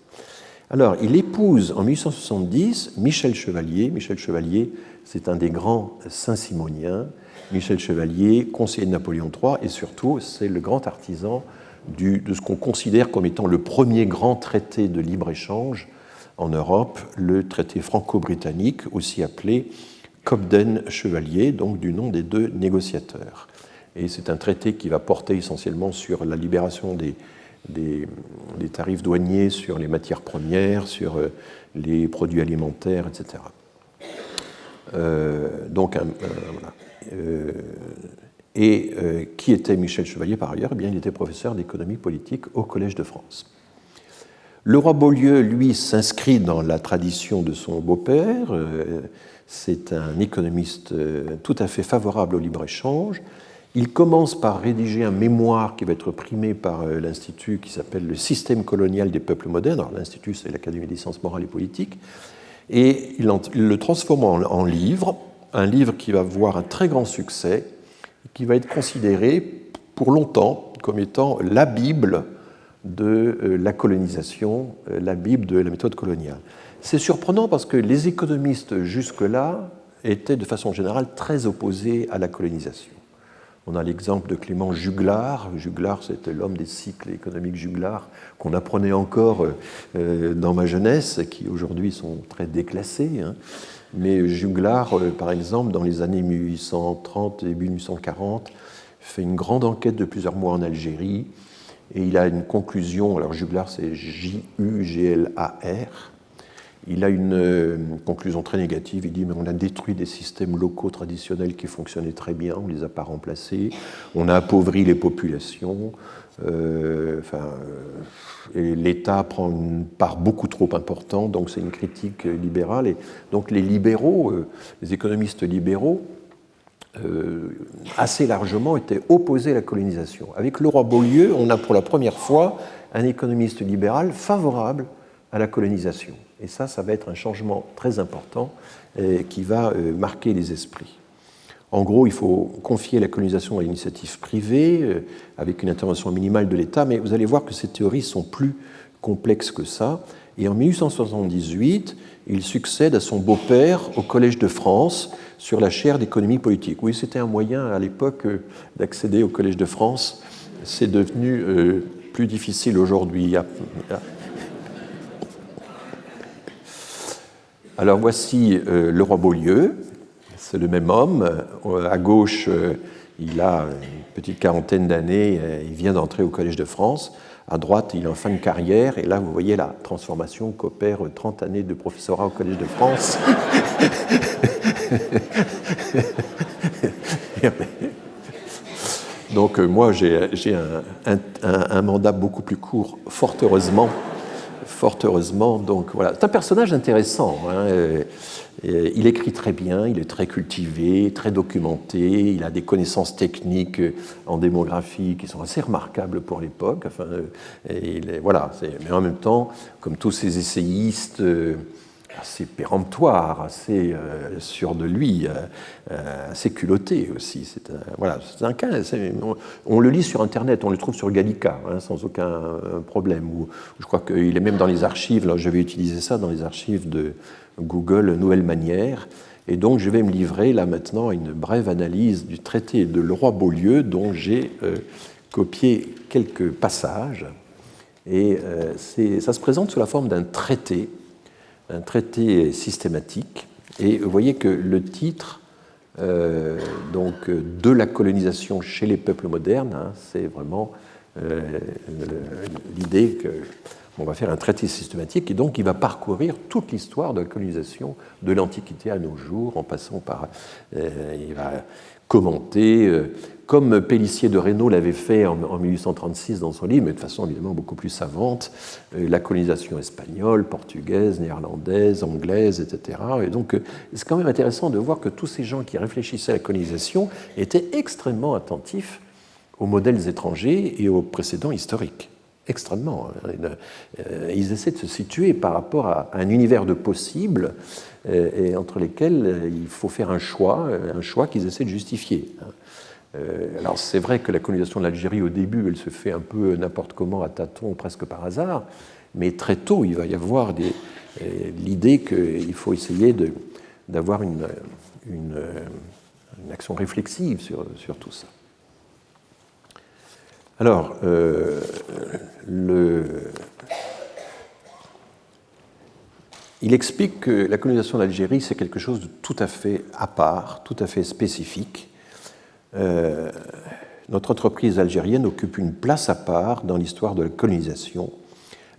Alors, il épouse en 1870 Michel Chevalier. Michel Chevalier, c'est un des grands saint-simoniens. Michel Chevalier, conseiller de Napoléon III, et surtout, c'est le grand artisan de ce qu'on considère comme étant le premier grand traité de libre-échange en Europe, le traité franco-britannique, aussi appelé Cobden-Chevalier, donc du nom des deux négociateurs. Et c'est un traité qui va porter essentiellement sur la libération des tarifs douaniers sur les matières premières, sur les produits alimentaires, etc. Voilà. Et qui était Michel Chevalier par ailleurs? Eh bien, il était professeur d'économie politique au Collège de France. Le roi Beaulieu, lui, s'inscrit dans la tradition de son beau-père. C'est un économiste tout à fait favorable au libre-échange. Il commence par rédiger un mémoire qui va être primé par l'Institut qui s'appelle le Système colonial des peuples modernes. Alors, l'Institut, c'est l'Académie des sciences morales et politiques. Et il le transforme en livre, un livre qui va avoir un très grand succès, qui va être considéré pour longtemps comme étant la Bible de la colonisation, la Bible de la méthode coloniale. C'est surprenant parce que les économistes jusque-là étaient de façon générale très opposés à la colonisation. On a l'exemple de Clément Juglar. Juglar, c'était l'homme des cycles économiques Juglar, qu'on apprenait encore dans ma jeunesse, qui aujourd'hui sont très déclassés. Mais Juglar, par exemple, dans les années 1830 et 1840, fait une grande enquête de plusieurs mois en Algérie, et il a une conclusion. Alors Juglar, c'est J-U-G-L-A-R. Il a une conclusion très négative. Il dit mais on a détruit des systèmes locaux traditionnels qui fonctionnaient très bien, on ne les a pas remplacés, on a appauvri les populations, et l'État prend une part beaucoup trop importante, donc c'est une critique libérale. Et donc les libéraux, les économistes libéraux, assez largement étaient opposés à la colonisation. Avec le roi Beaulieu, on a pour la première fois un économiste libéral favorable à la colonisation. Et ça va être un changement très important qui va marquer les esprits. En gros, il faut confier la colonisation à l'initiative privée, avec une intervention minimale de l'État, mais vous allez voir que ces théories sont plus complexes que ça. Et en 1878, il succède à son beau-père au Collège de France sur la chaire d'économie politique. Oui, c'était un moyen à l'époque d'accéder au Collège de France. C'est devenu plus difficile aujourd'hui. Alors voici le roi Beaulieu, c'est le même homme. À gauche, il a une petite quarantaine d'années, il vient d'entrer au Collège de France. À droite, il est en fin de carrière, et là, vous voyez la transformation qu'opère 30 années de professorat au Collège de France. Donc moi, j'ai un mandat beaucoup plus court, fort heureusement. Donc voilà, c'est un personnage intéressant. Il écrit très bien, il est très cultivé, très documenté, il a des connaissances techniques en démographie qui sont assez remarquables pour l'époque. Voilà, mais en même temps, comme tous ces essayistes, assez péremptoire, assez sûr de lui, assez culotté aussi. C'est un cas. On le lit sur Internet, on le trouve sur Gallica, sans aucun problème. Je crois qu'il est même dans les archives. Là, je vais utiliser ça dans les archives de Google Nouvelle Manière. Et donc, je vais me livrer là maintenant à une brève analyse du traité de Leroy Beaulieu, dont j'ai copié quelques passages. Et ça se présente sous la forme d'un traité systématique. Et vous voyez que le titre donc, de la colonisation chez les peuples modernes, c'est vraiment l'idée qu'on va faire un traité systématique, et donc il va parcourir toute l'histoire de la colonisation de l'Antiquité à nos jours, en passant par... il va commenter, comme Pélissier de Reynaud l'avait fait en 1836 dans son livre, mais de façon évidemment beaucoup plus savante, la colonisation espagnole, portugaise, néerlandaise, anglaise, etc. Et donc c'est quand même intéressant de voir que tous ces gens qui réfléchissaient à la colonisation étaient extrêmement attentifs aux modèles étrangers et aux précédents historiques. Extrêmement. Ils essaient de se situer par rapport à un univers de possibles et entre lesquels il faut faire un choix qu'ils essaient de justifier. Alors c'est vrai que la colonisation de l'Algérie au début, elle se fait un peu n'importe comment, à tâtons, presque par hasard, mais très tôt il va y avoir l'idée qu'il faut essayer d'avoir une action réflexive sur tout ça. Alors, il explique que la colonisation d'Algérie, c'est quelque chose de tout à fait à part, tout à fait spécifique. Notre entreprise algérienne occupe une place à part dans l'histoire de la colonisation,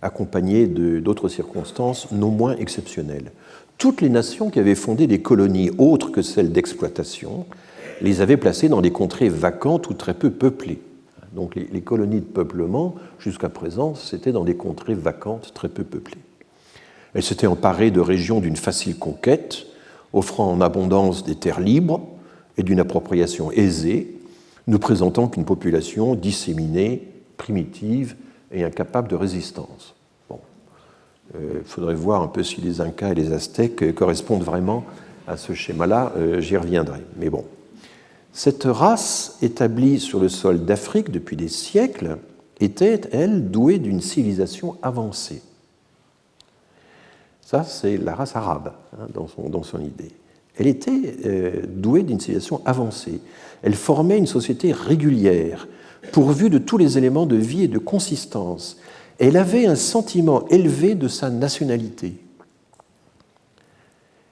accompagnée d'autres circonstances non moins exceptionnelles. Toutes les nations qui avaient fondé des colonies autres que celles d'exploitation les avait placés dans des contrées vacantes ou très peu peuplées. Donc les colonies de peuplement, jusqu'à présent, c'était dans des contrées vacantes très peu peuplées. Elles s'étaient emparées de régions d'une facile conquête, offrant en abondance des terres libres et d'une appropriation aisée, ne présentant qu'une population disséminée, primitive et incapable de résistance. Bon. Il faudrait voir un peu si les Incas et les Aztèques correspondent vraiment à ce schéma-là, j'y reviendrai. Mais bon. Cette race, établie sur le sol d'Afrique depuis des siècles, était, elle, douée d'une civilisation avancée. Ça, c'est la race arabe, hein, dans son idée. Elle était douée d'une civilisation avancée. Elle formait une société régulière, pourvue de tous les éléments de vie et de consistance. Elle avait un sentiment élevé de sa nationalité.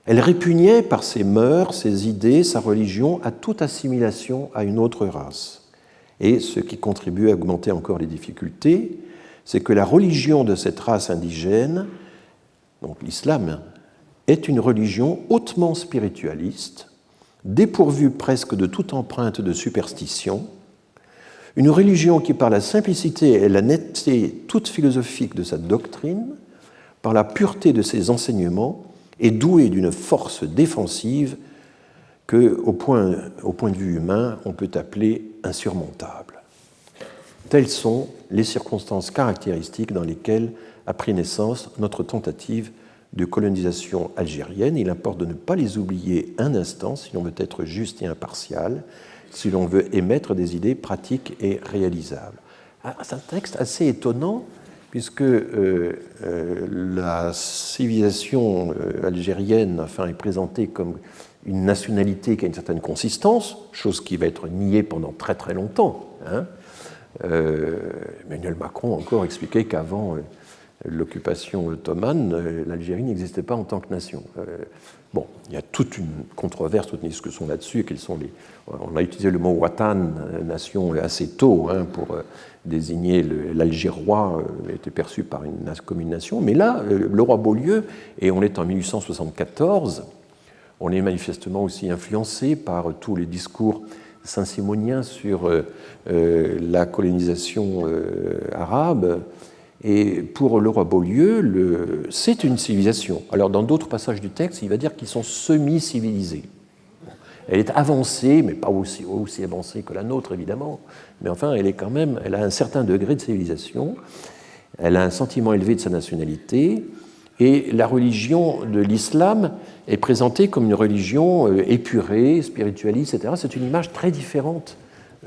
Elle répugnait par ses mœurs, ses idées, sa religion à toute assimilation à une autre race. Et ce qui contribue à augmenter encore les difficultés, c'est que la religion de cette race indigène, donc l'islam, est une religion hautement spiritualiste, dépourvue presque de toute empreinte de superstition, une religion qui, par la simplicité et la netteté toute philosophique de sa doctrine, par la pureté de ses enseignements, est douée d'une force défensive que, au point de vue humain, on peut appeler insurmontable. Telles sont les circonstances caractéristiques dans lesquelles a pris naissance notre tentative de colonisation algérienne. Il importe de ne pas les oublier un instant si l'on veut être juste et impartial, si l'on veut émettre des idées pratiques et réalisables. C'est un texte assez étonnant, puisque la civilisation algérienne est présentée comme une nationalité qui a une certaine consistance, chose qui va être niée pendant très très longtemps. Hein. Emmanuel Macron a encore expliqué qu'avant l'occupation ottomane, l'Algérie n'existait pas en tant que nation. Bon, il y a toute une controverse, toute une discussion là-dessus. On a utilisé le mot Watan, nation, assez tôt, hein, pour désigner l'Algérois, était perçu comme une nation. Mais là, le roi Beaulieu, et on est en 1874, on est manifestement aussi influencé par tous les discours saint-simoniens sur la colonisation arabe. Et pour le roi Beaulieu, c'est une civilisation. Alors, dans d'autres passages du texte, il va dire qu'ils sont semi-civilisés. Elle est avancée, mais pas aussi avancée que la nôtre, évidemment. Mais enfin, elle a un certain degré de civilisation. Elle a un sentiment élevé de sa nationalité. Et la religion de l'islam est présentée comme une religion épurée, spiritualiste, etc. C'est une image très différente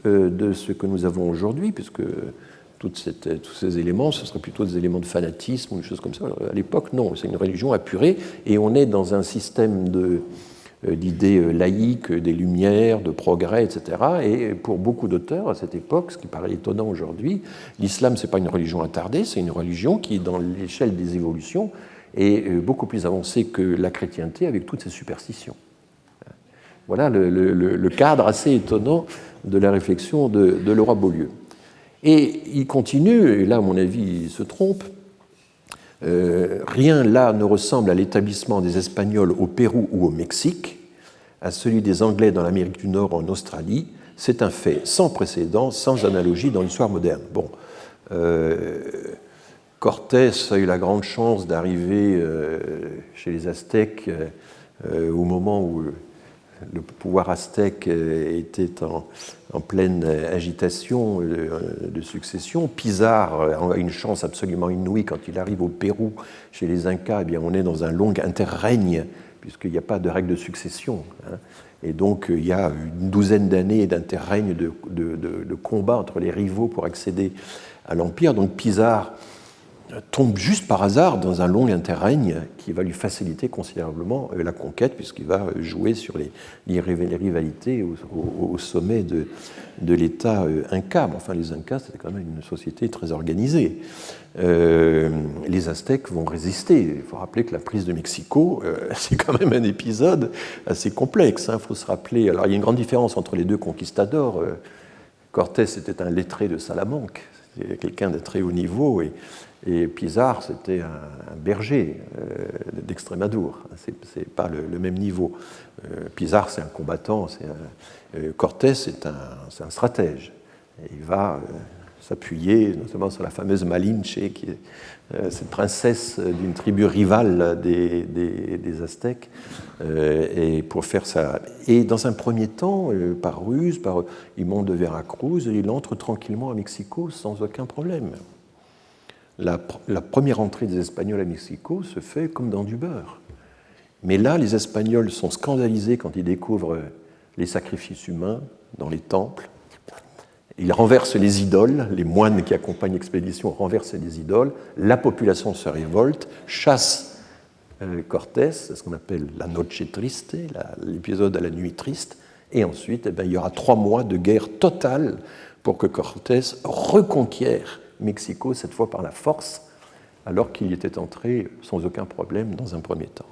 de ce que nous avons aujourd'hui, puisque tous ces éléments, ce seraient plutôt des éléments de fanatisme ou des choses comme ça. À l'époque, non, c'est une religion apurée, et on est dans un système d'idées laïques, des Lumières, de progrès, etc. Et pour beaucoup d'auteurs à cette époque, ce qui paraît étonnant aujourd'hui, l'islam, ce n'est pas une religion attardée, c'est une religion qui, dans l'échelle des évolutions, est beaucoup plus avancée que la chrétienté avec toutes ses superstitions. Voilà le cadre assez étonnant de la réflexion de le roi Beaulieu. Et il continue, et là, à mon avis, il se trompe, rien là ne ressemble à l'établissement des Espagnols au Pérou ou au Mexique, à celui des Anglais dans l'Amérique du Nord ou en Australie. C'est un fait sans précédent, sans analogie dans l'histoire moderne. Bon, Cortés a eu la grande chance d'arriver chez les Aztèques au moment où le pouvoir aztèque était en pleine agitation de succession. Pizarre a une chance absolument inouïe quand il arrive au Pérou chez les Incas. Eh bien, on est dans un long interrègne puisqu'il n'y a pas de règle de succession. Hein. Et donc, il y a une douzaine d'années d'interrègne, de combat entre les rivaux pour accéder à l'Empire. Donc, Pizarre tombe juste par hasard dans un long interrègne qui va lui faciliter considérablement la conquête, puisqu'il va jouer sur les rivalités au sommet de l'État inca. Mais enfin, les Incas, c'était quand même une société très organisée. Les Aztèques vont résister. Il faut rappeler que la prise de Mexico, c'est quand même un épisode assez complexe. Il faut se rappeler. Alors, il y a une grande différence entre les deux conquistadors. Cortés était un lettré de Salamanque, c'est quelqu'un de très haut niveau, et Pizarre, c'était un berger d'Extrémadour. C'est pas le même niveau. Pizarre, c'est un combattant, Cortés, c'est un stratège. Et il va s'appuyer notamment sur la fameuse Malinche, qui est cette princesse d'une tribu rivale des Aztèques, et pour faire ça. Et dans un premier temps, par ruse, il monte de Veracruz et il entre tranquillement à Mexico sans aucun problème. La première entrée des Espagnols à Mexico se fait comme dans du beurre. Mais là, les Espagnols sont scandalisés quand ils découvrent les sacrifices humains dans les temples. Ils renversent les idoles, les moines qui accompagnent l'expédition renversent les idoles, la population se révolte, chasse Cortés, c'est ce qu'on appelle la Noche Triste, l'épisode à la nuit triste, et ensuite il y aura 3 mois de guerre totale pour que Cortés reconquiert Mexico, cette fois par la force, alors qu'il y était entré sans aucun problème dans un premier temps.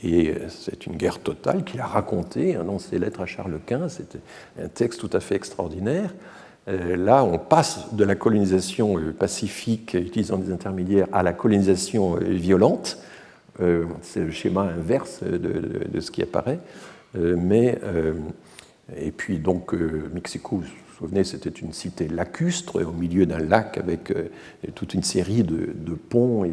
Et c'est une guerre totale qu'il a racontée dans ses lettres à Charles Quint. C'était un texte tout à fait extraordinaire. Là, on passe de la colonisation pacifique, utilisant des intermédiaires, à la colonisation violente. C'est le schéma inverse de ce qui apparaît. Et puis, donc, Mexico, vous vous souvenez, c'était une cité lacustre au milieu d'un lac avec toute une série de ponts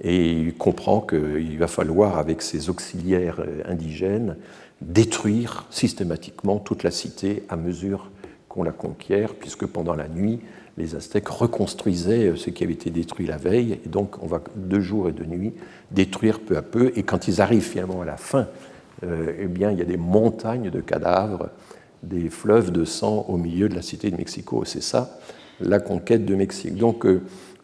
et il comprend qu'il va falloir, avec ses auxiliaires indigènes, détruire systématiquement toute la cité à mesure qu'on la conquiert, puisque pendant la nuit, les Aztèques reconstruisaient ce qui avait été détruit la veille, et donc on va de jour et de nuit détruire peu à peu, et quand ils arrivent finalement à la fin, eh bien, il y a des montagnes de cadavres, des fleuves de sang au milieu de la cité de Mexico. C'est ça, la conquête de Mexique. Donc,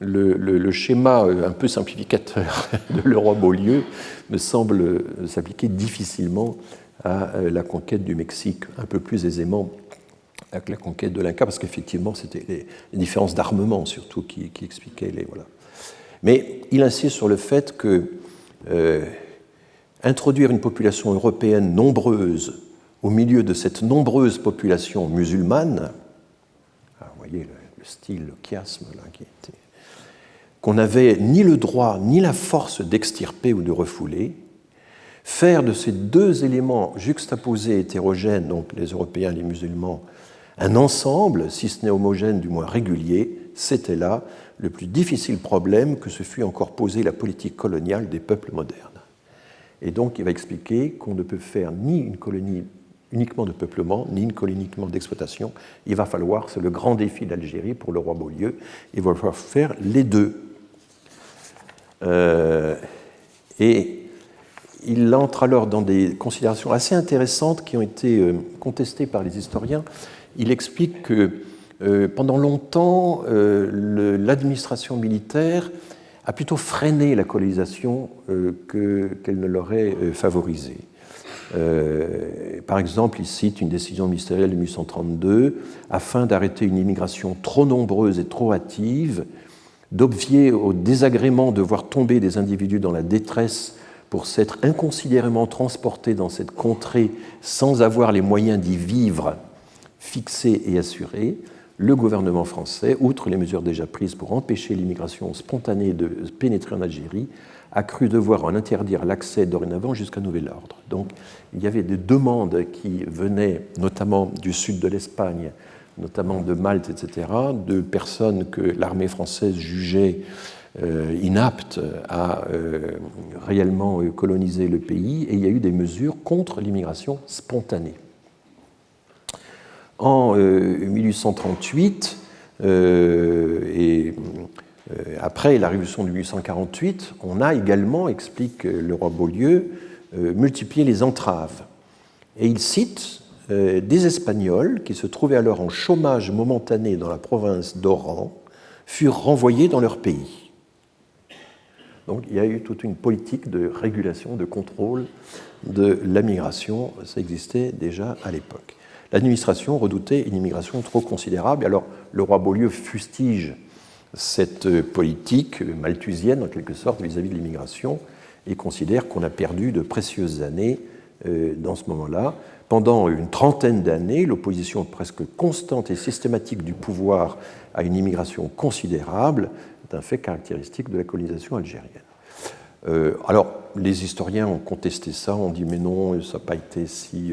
le schéma un peu simplificateur de le roi Beaulieu me semble s'appliquer difficilement à la conquête du Mexique, un peu plus aisément avec la conquête de l'Inca, parce qu'effectivement, c'était les différences d'armement surtout qui expliquaient les... Voilà. Mais il insiste sur le fait que introduire une population européenne nombreuse au milieu de cette nombreuse population musulmane, alors, vous voyez le style, le chiasme là, qui était... qu'on n'avait ni le droit ni la force d'extirper ou de refouler, faire de ces deux éléments juxtaposés hétérogènes, donc les Européens et les musulmans, un ensemble, si ce n'est homogène, du moins régulier, c'était là le plus difficile problème que se fût encore posé la politique coloniale des peuples modernes. Et donc il va expliquer qu'on ne peut faire ni une colonie uniquement de peuplement, ni une colonie uniquement d'exploitation. Il va falloir, c'est le grand défi d'Algérie pour le roi Beaulieu, il va falloir faire les deux. Et il entre alors dans des considérations assez intéressantes qui ont été contestées par les historiens. Il explique que pendant longtemps, l'administration militaire a plutôt freiné la colonisation qu'elle ne l'aurait favorisée. Par exemple, il cite une décision ministérielle de 1832 afin d'arrêter une immigration trop nombreuse et trop hâtive, d'obvier au désagrément de voir tomber des individus dans la détresse pour s'être inconsidérément transportés dans cette contrée sans avoir les moyens d'y vivre fixés et assurés, le gouvernement français, outre les mesures déjà prises pour empêcher l'immigration spontanée de pénétrer en Algérie, a cru devoir en interdire l'accès dorénavant jusqu'à nouvel ordre. Donc il y avait des demandes qui venaient notamment du sud de l'Espagne, notamment de Malte, etc., de personnes que l'armée française jugeait inaptes à réellement coloniser le pays, et il y a eu des mesures contre l'immigration spontanée. En 1838, après la révolution de 1848, on a également, explique le roi Beaulieu, multiplié les entraves. Et il cite des Espagnols qui se trouvaient alors en chômage momentané dans la province d'Oran, furent renvoyés dans leur pays. Donc il y a eu toute une politique de régulation, de contrôle de la migration, ça existait déjà à l'époque. L'administration redoutait une immigration trop considérable. Alors le roi Beaulieu fustige cette politique malthusienne, en quelque sorte, vis-à-vis de l'immigration, et considère qu'on a perdu de précieuses années dans ce moment-là, Pendant une trentaine d'années, l'opposition presque constante et systématique du pouvoir à une immigration considérable est un fait caractéristique de la colonisation algérienne. Alors, les historiens ont contesté ça, ont dit mais non, ça n'a pas été si...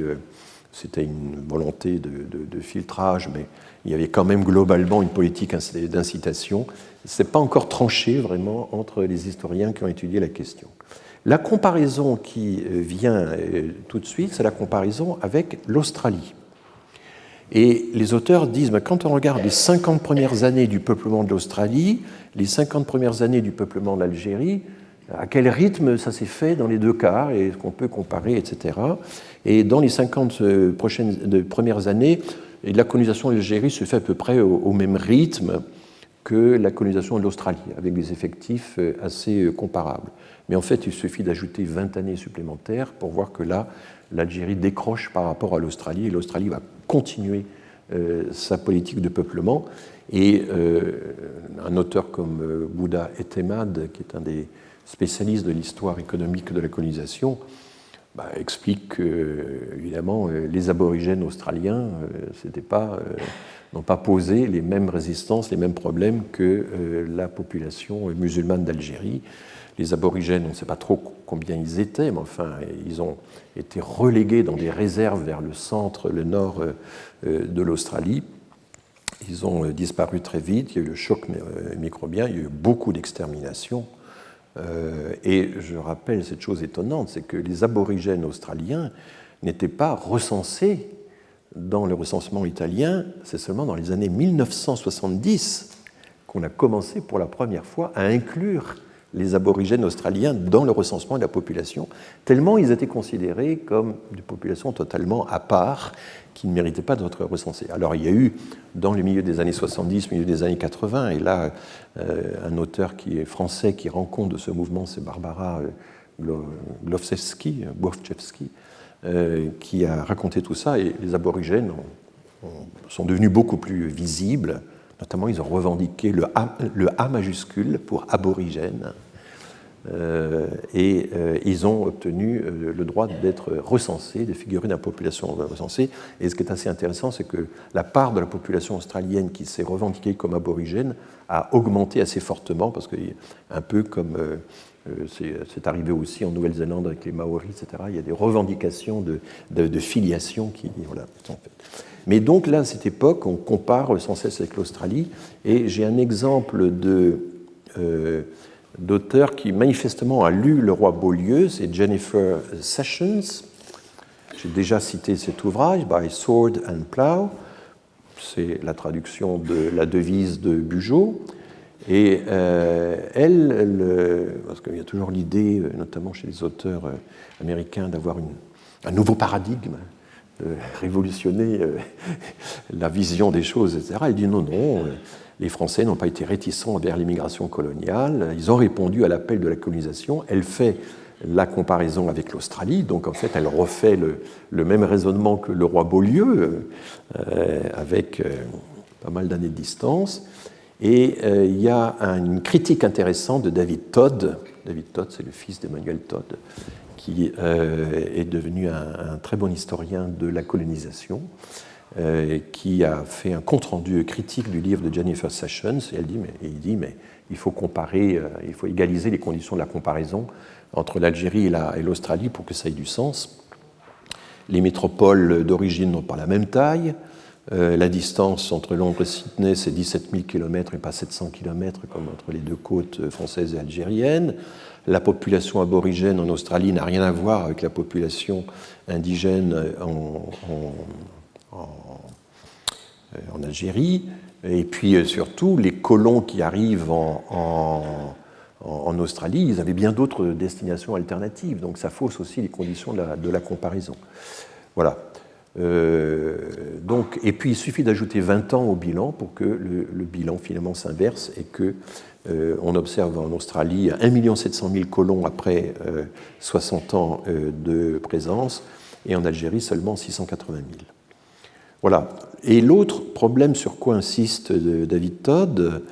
c'était une volonté de filtrage, mais il y avait quand même globalement une politique d'incitation. Ce n'est pas encore tranché vraiment entre les historiens qui ont étudié la question. La comparaison qui vient tout de suite, c'est la comparaison avec l'Australie. Et les auteurs disent, quand on regarde les 50 premières années du peuplement de l'Australie, les 50 premières années du peuplement de l'Algérie, à quel rythme ça s'est fait dans les deux cas, et qu'on peut comparer, etc. Et dans les 50 premières années, la colonisation de l'Algérie se fait à peu près au même rythme que la colonisation de l'Australie, avec des effectifs assez comparables. Mais en fait, il suffit d'ajouter 20 années supplémentaires pour voir que là, l'Algérie décroche par rapport à l'Australie, et l'Australie va continuer sa politique de peuplement. Et un auteur comme Bouddha Etemad, qui est un des spécialistes de l'histoire économique de la colonisation, explique que, évidemment, les aborigènes australiens n'ont pas posé les mêmes résistances, les mêmes problèmes que la population musulmane d'Algérie. Les aborigènes, on ne sait pas trop combien ils étaient, mais enfin, ils ont été relégués dans des réserves vers le centre, le nord de l'Australie. Ils ont disparu très vite, il y a eu le choc microbien, il y a eu beaucoup d'exterminations. Et je rappelle cette chose étonnante, c'est que les aborigènes australiens n'étaient pas recensés dans le recensement italien, c'est seulement dans les années 1970 qu'on a commencé pour la première fois à inclure les aborigènes australiens dans le recensement de la population, tellement ils étaient considérés comme des populations totalement à part, qui ne méritaient pas d'être recensées. Alors il y a eu, dans le milieu des années 70, milieu des années 80, et là, un auteur qui est français qui rend compte de ce mouvement, c'est Barbara Głowczewski, qui a raconté tout ça, et les aborigènes sont devenus beaucoup plus visibles. Notamment, ils ont revendiqué le A majuscule pour aborigène, et ils ont obtenu le droit d'être recensés, de figurer dans la population recensée. Et ce qui est assez intéressant, c'est que la part de la population australienne qui s'est revendiquée comme aborigène a augmenté assez fortement, parce que, un peu comme c'est arrivé aussi en Nouvelle-Zélande avec les Maoris, etc., il y a des revendications de filiation qui sont faites. Mais donc là, à cette époque, on compare sans cesse avec l'Australie, et j'ai un exemple d'auteur qui manifestement a lu Le Roi Beaulieu, c'est Jennifer Sessions. J'ai déjà cité cet ouvrage, By Sword and Plough, c'est la traduction de la devise de Bugeaud. Et parce qu'il y a toujours l'idée, notamment chez les auteurs américains, d'avoir un nouveau paradigme, de révolutionner la vision des choses, etc. Elle dit non, les Français n'ont pas été réticents envers l'immigration coloniale, ils ont répondu à l'appel de la colonisation. Elle fait la comparaison avec l'Australie, donc en fait elle refait le même raisonnement que le roi Beaulieu, avec pas mal d'années de distance. Et il y a une critique intéressante de David Todd. David Todd, c'est le fils d'Emmanuel Todd, qui est devenu un très bon historien de la colonisation, qui a fait un compte-rendu critique du livre de Jennifer Sessions. Et il dit, mais il faut comparer, il faut égaliser les conditions de la comparaison entre l'Algérie et l'Australie pour que ça ait du sens. Les métropoles d'origine n'ont pas la même taille. La distance entre Londres et Sydney, c'est 17 000 km et pas 700 km comme entre les deux côtes françaises et algériennes. La population aborigène en Australie n'a rien à voir avec la population indigène en Algérie. Et puis surtout, les colons qui arrivent en Australie, ils avaient bien d'autres destinations alternatives. Donc ça fausse aussi les conditions de la comparaison. Voilà. Et puis il suffit d'ajouter 20 ans au bilan pour que le bilan finalement s'inverse et qu'on observe en Australie 1 700 000 colons après 60 ans de présence, et en Algérie seulement 680 000. Voilà. Et l'autre problème sur quoi insiste David Todd,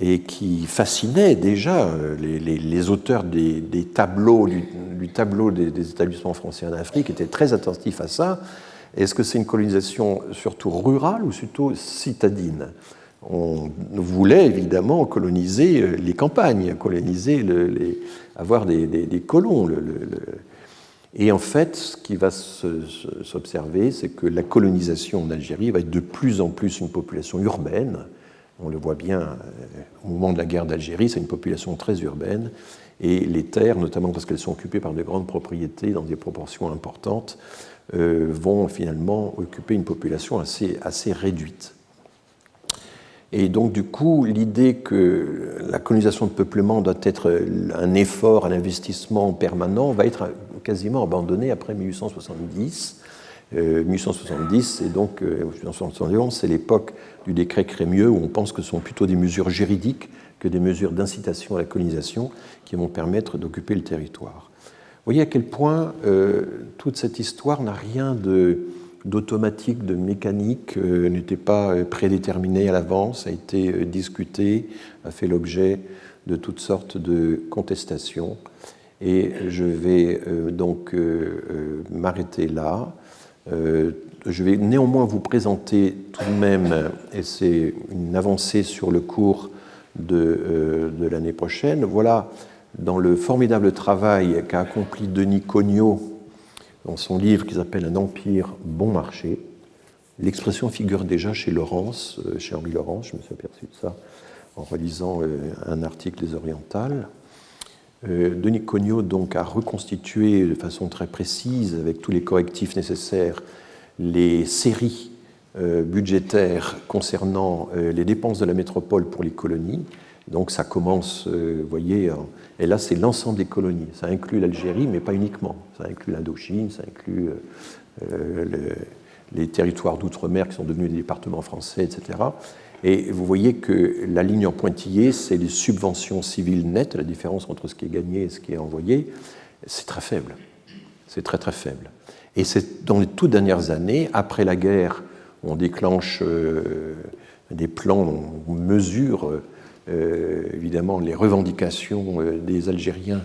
et qui fascinait déjà les auteurs des tableaux, du tableau des établissements français en Afrique, étaient très attentifs à ça, Est-ce que c'est une colonisation surtout rurale ou surtout citadine? On voulait évidemment coloniser les campagnes, avoir des colons. Et en fait, ce qui va s'observer, c'est que la colonisation en Algérie va être de plus en plus une population urbaine. On le voit bien au moment de la guerre d'Algérie, c'est une population très urbaine. Et les terres, notamment parce qu'elles sont occupées par de grandes propriétés dans des proportions importantes, vont finalement occuper une population assez réduite. Et donc, du coup, l'idée que la colonisation de peuplement doit être un effort, un investissement permanent, va être quasiment abandonnée après 1870. 1870, c'est donc 1871, c'est l'époque du décret Crémieux, où on pense que ce sont plutôt des mesures juridiques que des mesures d'incitation à la colonisation qui vont permettre d'occuper le territoire. Vous voyez à quel point toute cette histoire n'a rien d'automatique, de mécanique, n'était pas prédéterminée à l'avance, a été discutée, a fait l'objet de toutes sortes de contestations. Et je vais donc m'arrêter là. Je vais néanmoins vous présenter tout de même, et c'est une avancée sur le cours de l'année prochaine, voilà, dans le formidable travail qu'a accompli Denis Cognot dans son livre qui s'appelle « Un empire bon marché ». L'expression figure déjà chez Laurence, chez Henri Laurence, je me suis aperçu de ça en relisant un article des Orientales. Denis Cognot donc a reconstitué de façon très précise, avec tous les correctifs nécessaires, les séries budgétaires concernant les dépenses de la métropole pour les colonies. Donc ça commence, vous voyez, et là c'est l'ensemble des colonies. Ça inclut l'Algérie, mais pas uniquement. Ça inclut l'Indochine, ça inclut les territoires d'outre-mer qui sont devenus des départements français, etc. Et vous voyez que la ligne en pointillé, c'est les subventions civiles nettes, la différence entre ce qui est gagné et ce qui est envoyé. C'est très faible. C'est très très faible. Et c'est dans les toutes dernières années, après la guerre, on déclenche des plans, on mesure évidemment les revendications des Algériens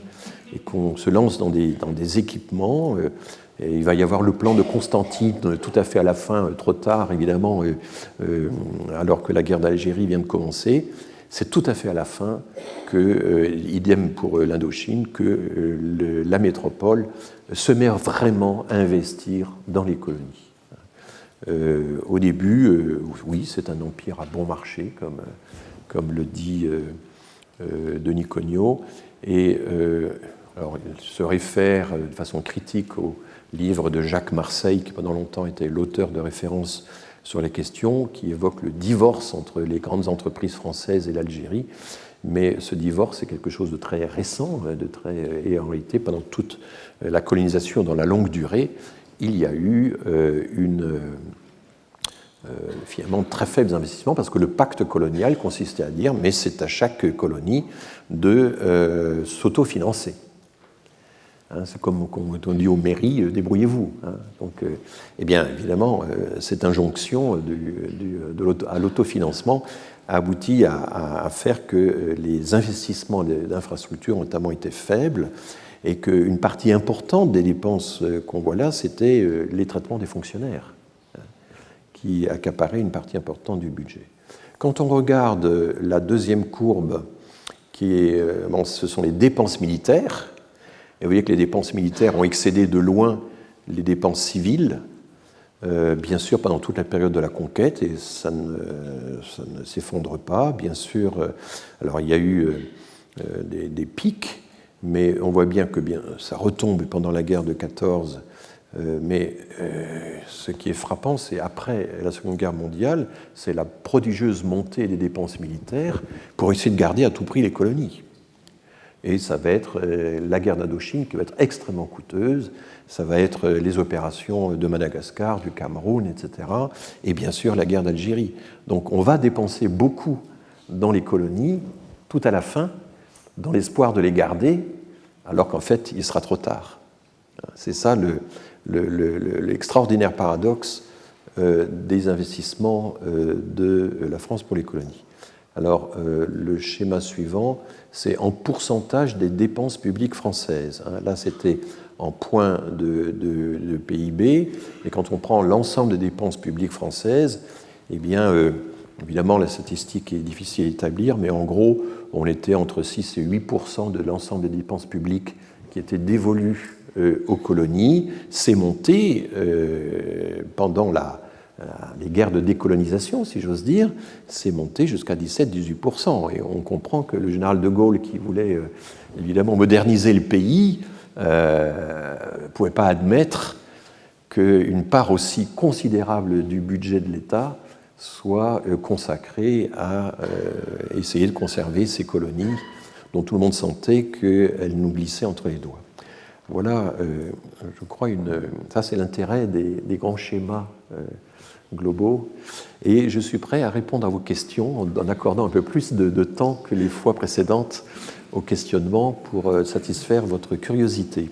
et qu'on se lance dans des équipements. Et il va y avoir le plan de Constantine tout à fait à la fin, trop tard évidemment, alors que la guerre d'Algérie vient de commencer. C'est tout à fait à la fin, idem pour l'Indochine, que la métropole se met vraiment à investir dans les colonies. Au début, oui, c'est un empire à bon marché, comme le dit Denis Cognot, et alors, il se réfère de façon critique au livre de Jacques Marseille, qui pendant longtemps était l'auteur de référence sur la question, qui évoque le divorce entre les grandes entreprises françaises et l'Algérie. Mais ce divorce est quelque chose de très récent, et en réalité, pendant toute la colonisation dans la longue durée, il y a eu finalement très faibles investissements, parce que le pacte colonial consistait à dire mais c'est à chaque colonie de s'autofinancer. C'est comme on dit aux mairies, débrouillez-vous. Donc, eh bien, évidemment, cette injonction à l'autofinancement a abouti à faire que les investissements d'infrastructures ont notamment été faibles et qu'une partie importante des dépenses qu'on voit là, c'était les traitements des fonctionnaires qui accaparaient une partie importante du budget. Quand on regarde la deuxième courbe, ce sont les dépenses militaires, et vous voyez que les dépenses militaires ont excédé de loin les dépenses civiles, bien sûr pendant toute la période de la conquête, et ça ne s'effondre pas, bien sûr. Alors il y a eu des pics, mais on voit bien que ça retombe pendant la guerre de 14. Mais ce qui est frappant, c'est après la Seconde Guerre mondiale, c'est la prodigieuse montée des dépenses militaires pour essayer de garder à tout prix les colonies. Et ça va être la guerre d'Indochine qui va être extrêmement coûteuse, ça va être les opérations de Madagascar, du Cameroun, etc. Et bien sûr la guerre d'Algérie. Donc on va dépenser beaucoup dans les colonies, tout à la fin, dans l'espoir de les garder, alors qu'en fait il sera trop tard. C'est ça l'extraordinaire paradoxe des investissements de la France pour les colonies. Alors, le schéma suivant, c'est en pourcentage des dépenses publiques françaises. Là, c'était en points de PIB, et quand on prend l'ensemble des dépenses publiques françaises, eh bien, évidemment, la statistique est difficile à établir, mais en gros, on était entre 6 et 8% de l'ensemble des dépenses publiques qui étaient dévolues aux colonies. C'est monté pendant les guerres de décolonisation, si j'ose dire, c'est monté jusqu'à 17-18%. Et on comprend que le général de Gaulle, qui voulait évidemment moderniser le pays, ne pouvait pas admettre qu'une part aussi considérable du budget de l'État soit consacrée à essayer de conserver ces colonies dont tout le monde sentait qu'elles nous glissaient entre les doigts. Voilà, je crois, ça c'est l'intérêt des grands schémas globaux. Et je suis prêt à répondre à vos questions en accordant un peu plus de temps que les fois précédentes au questionnement pour satisfaire votre curiosité.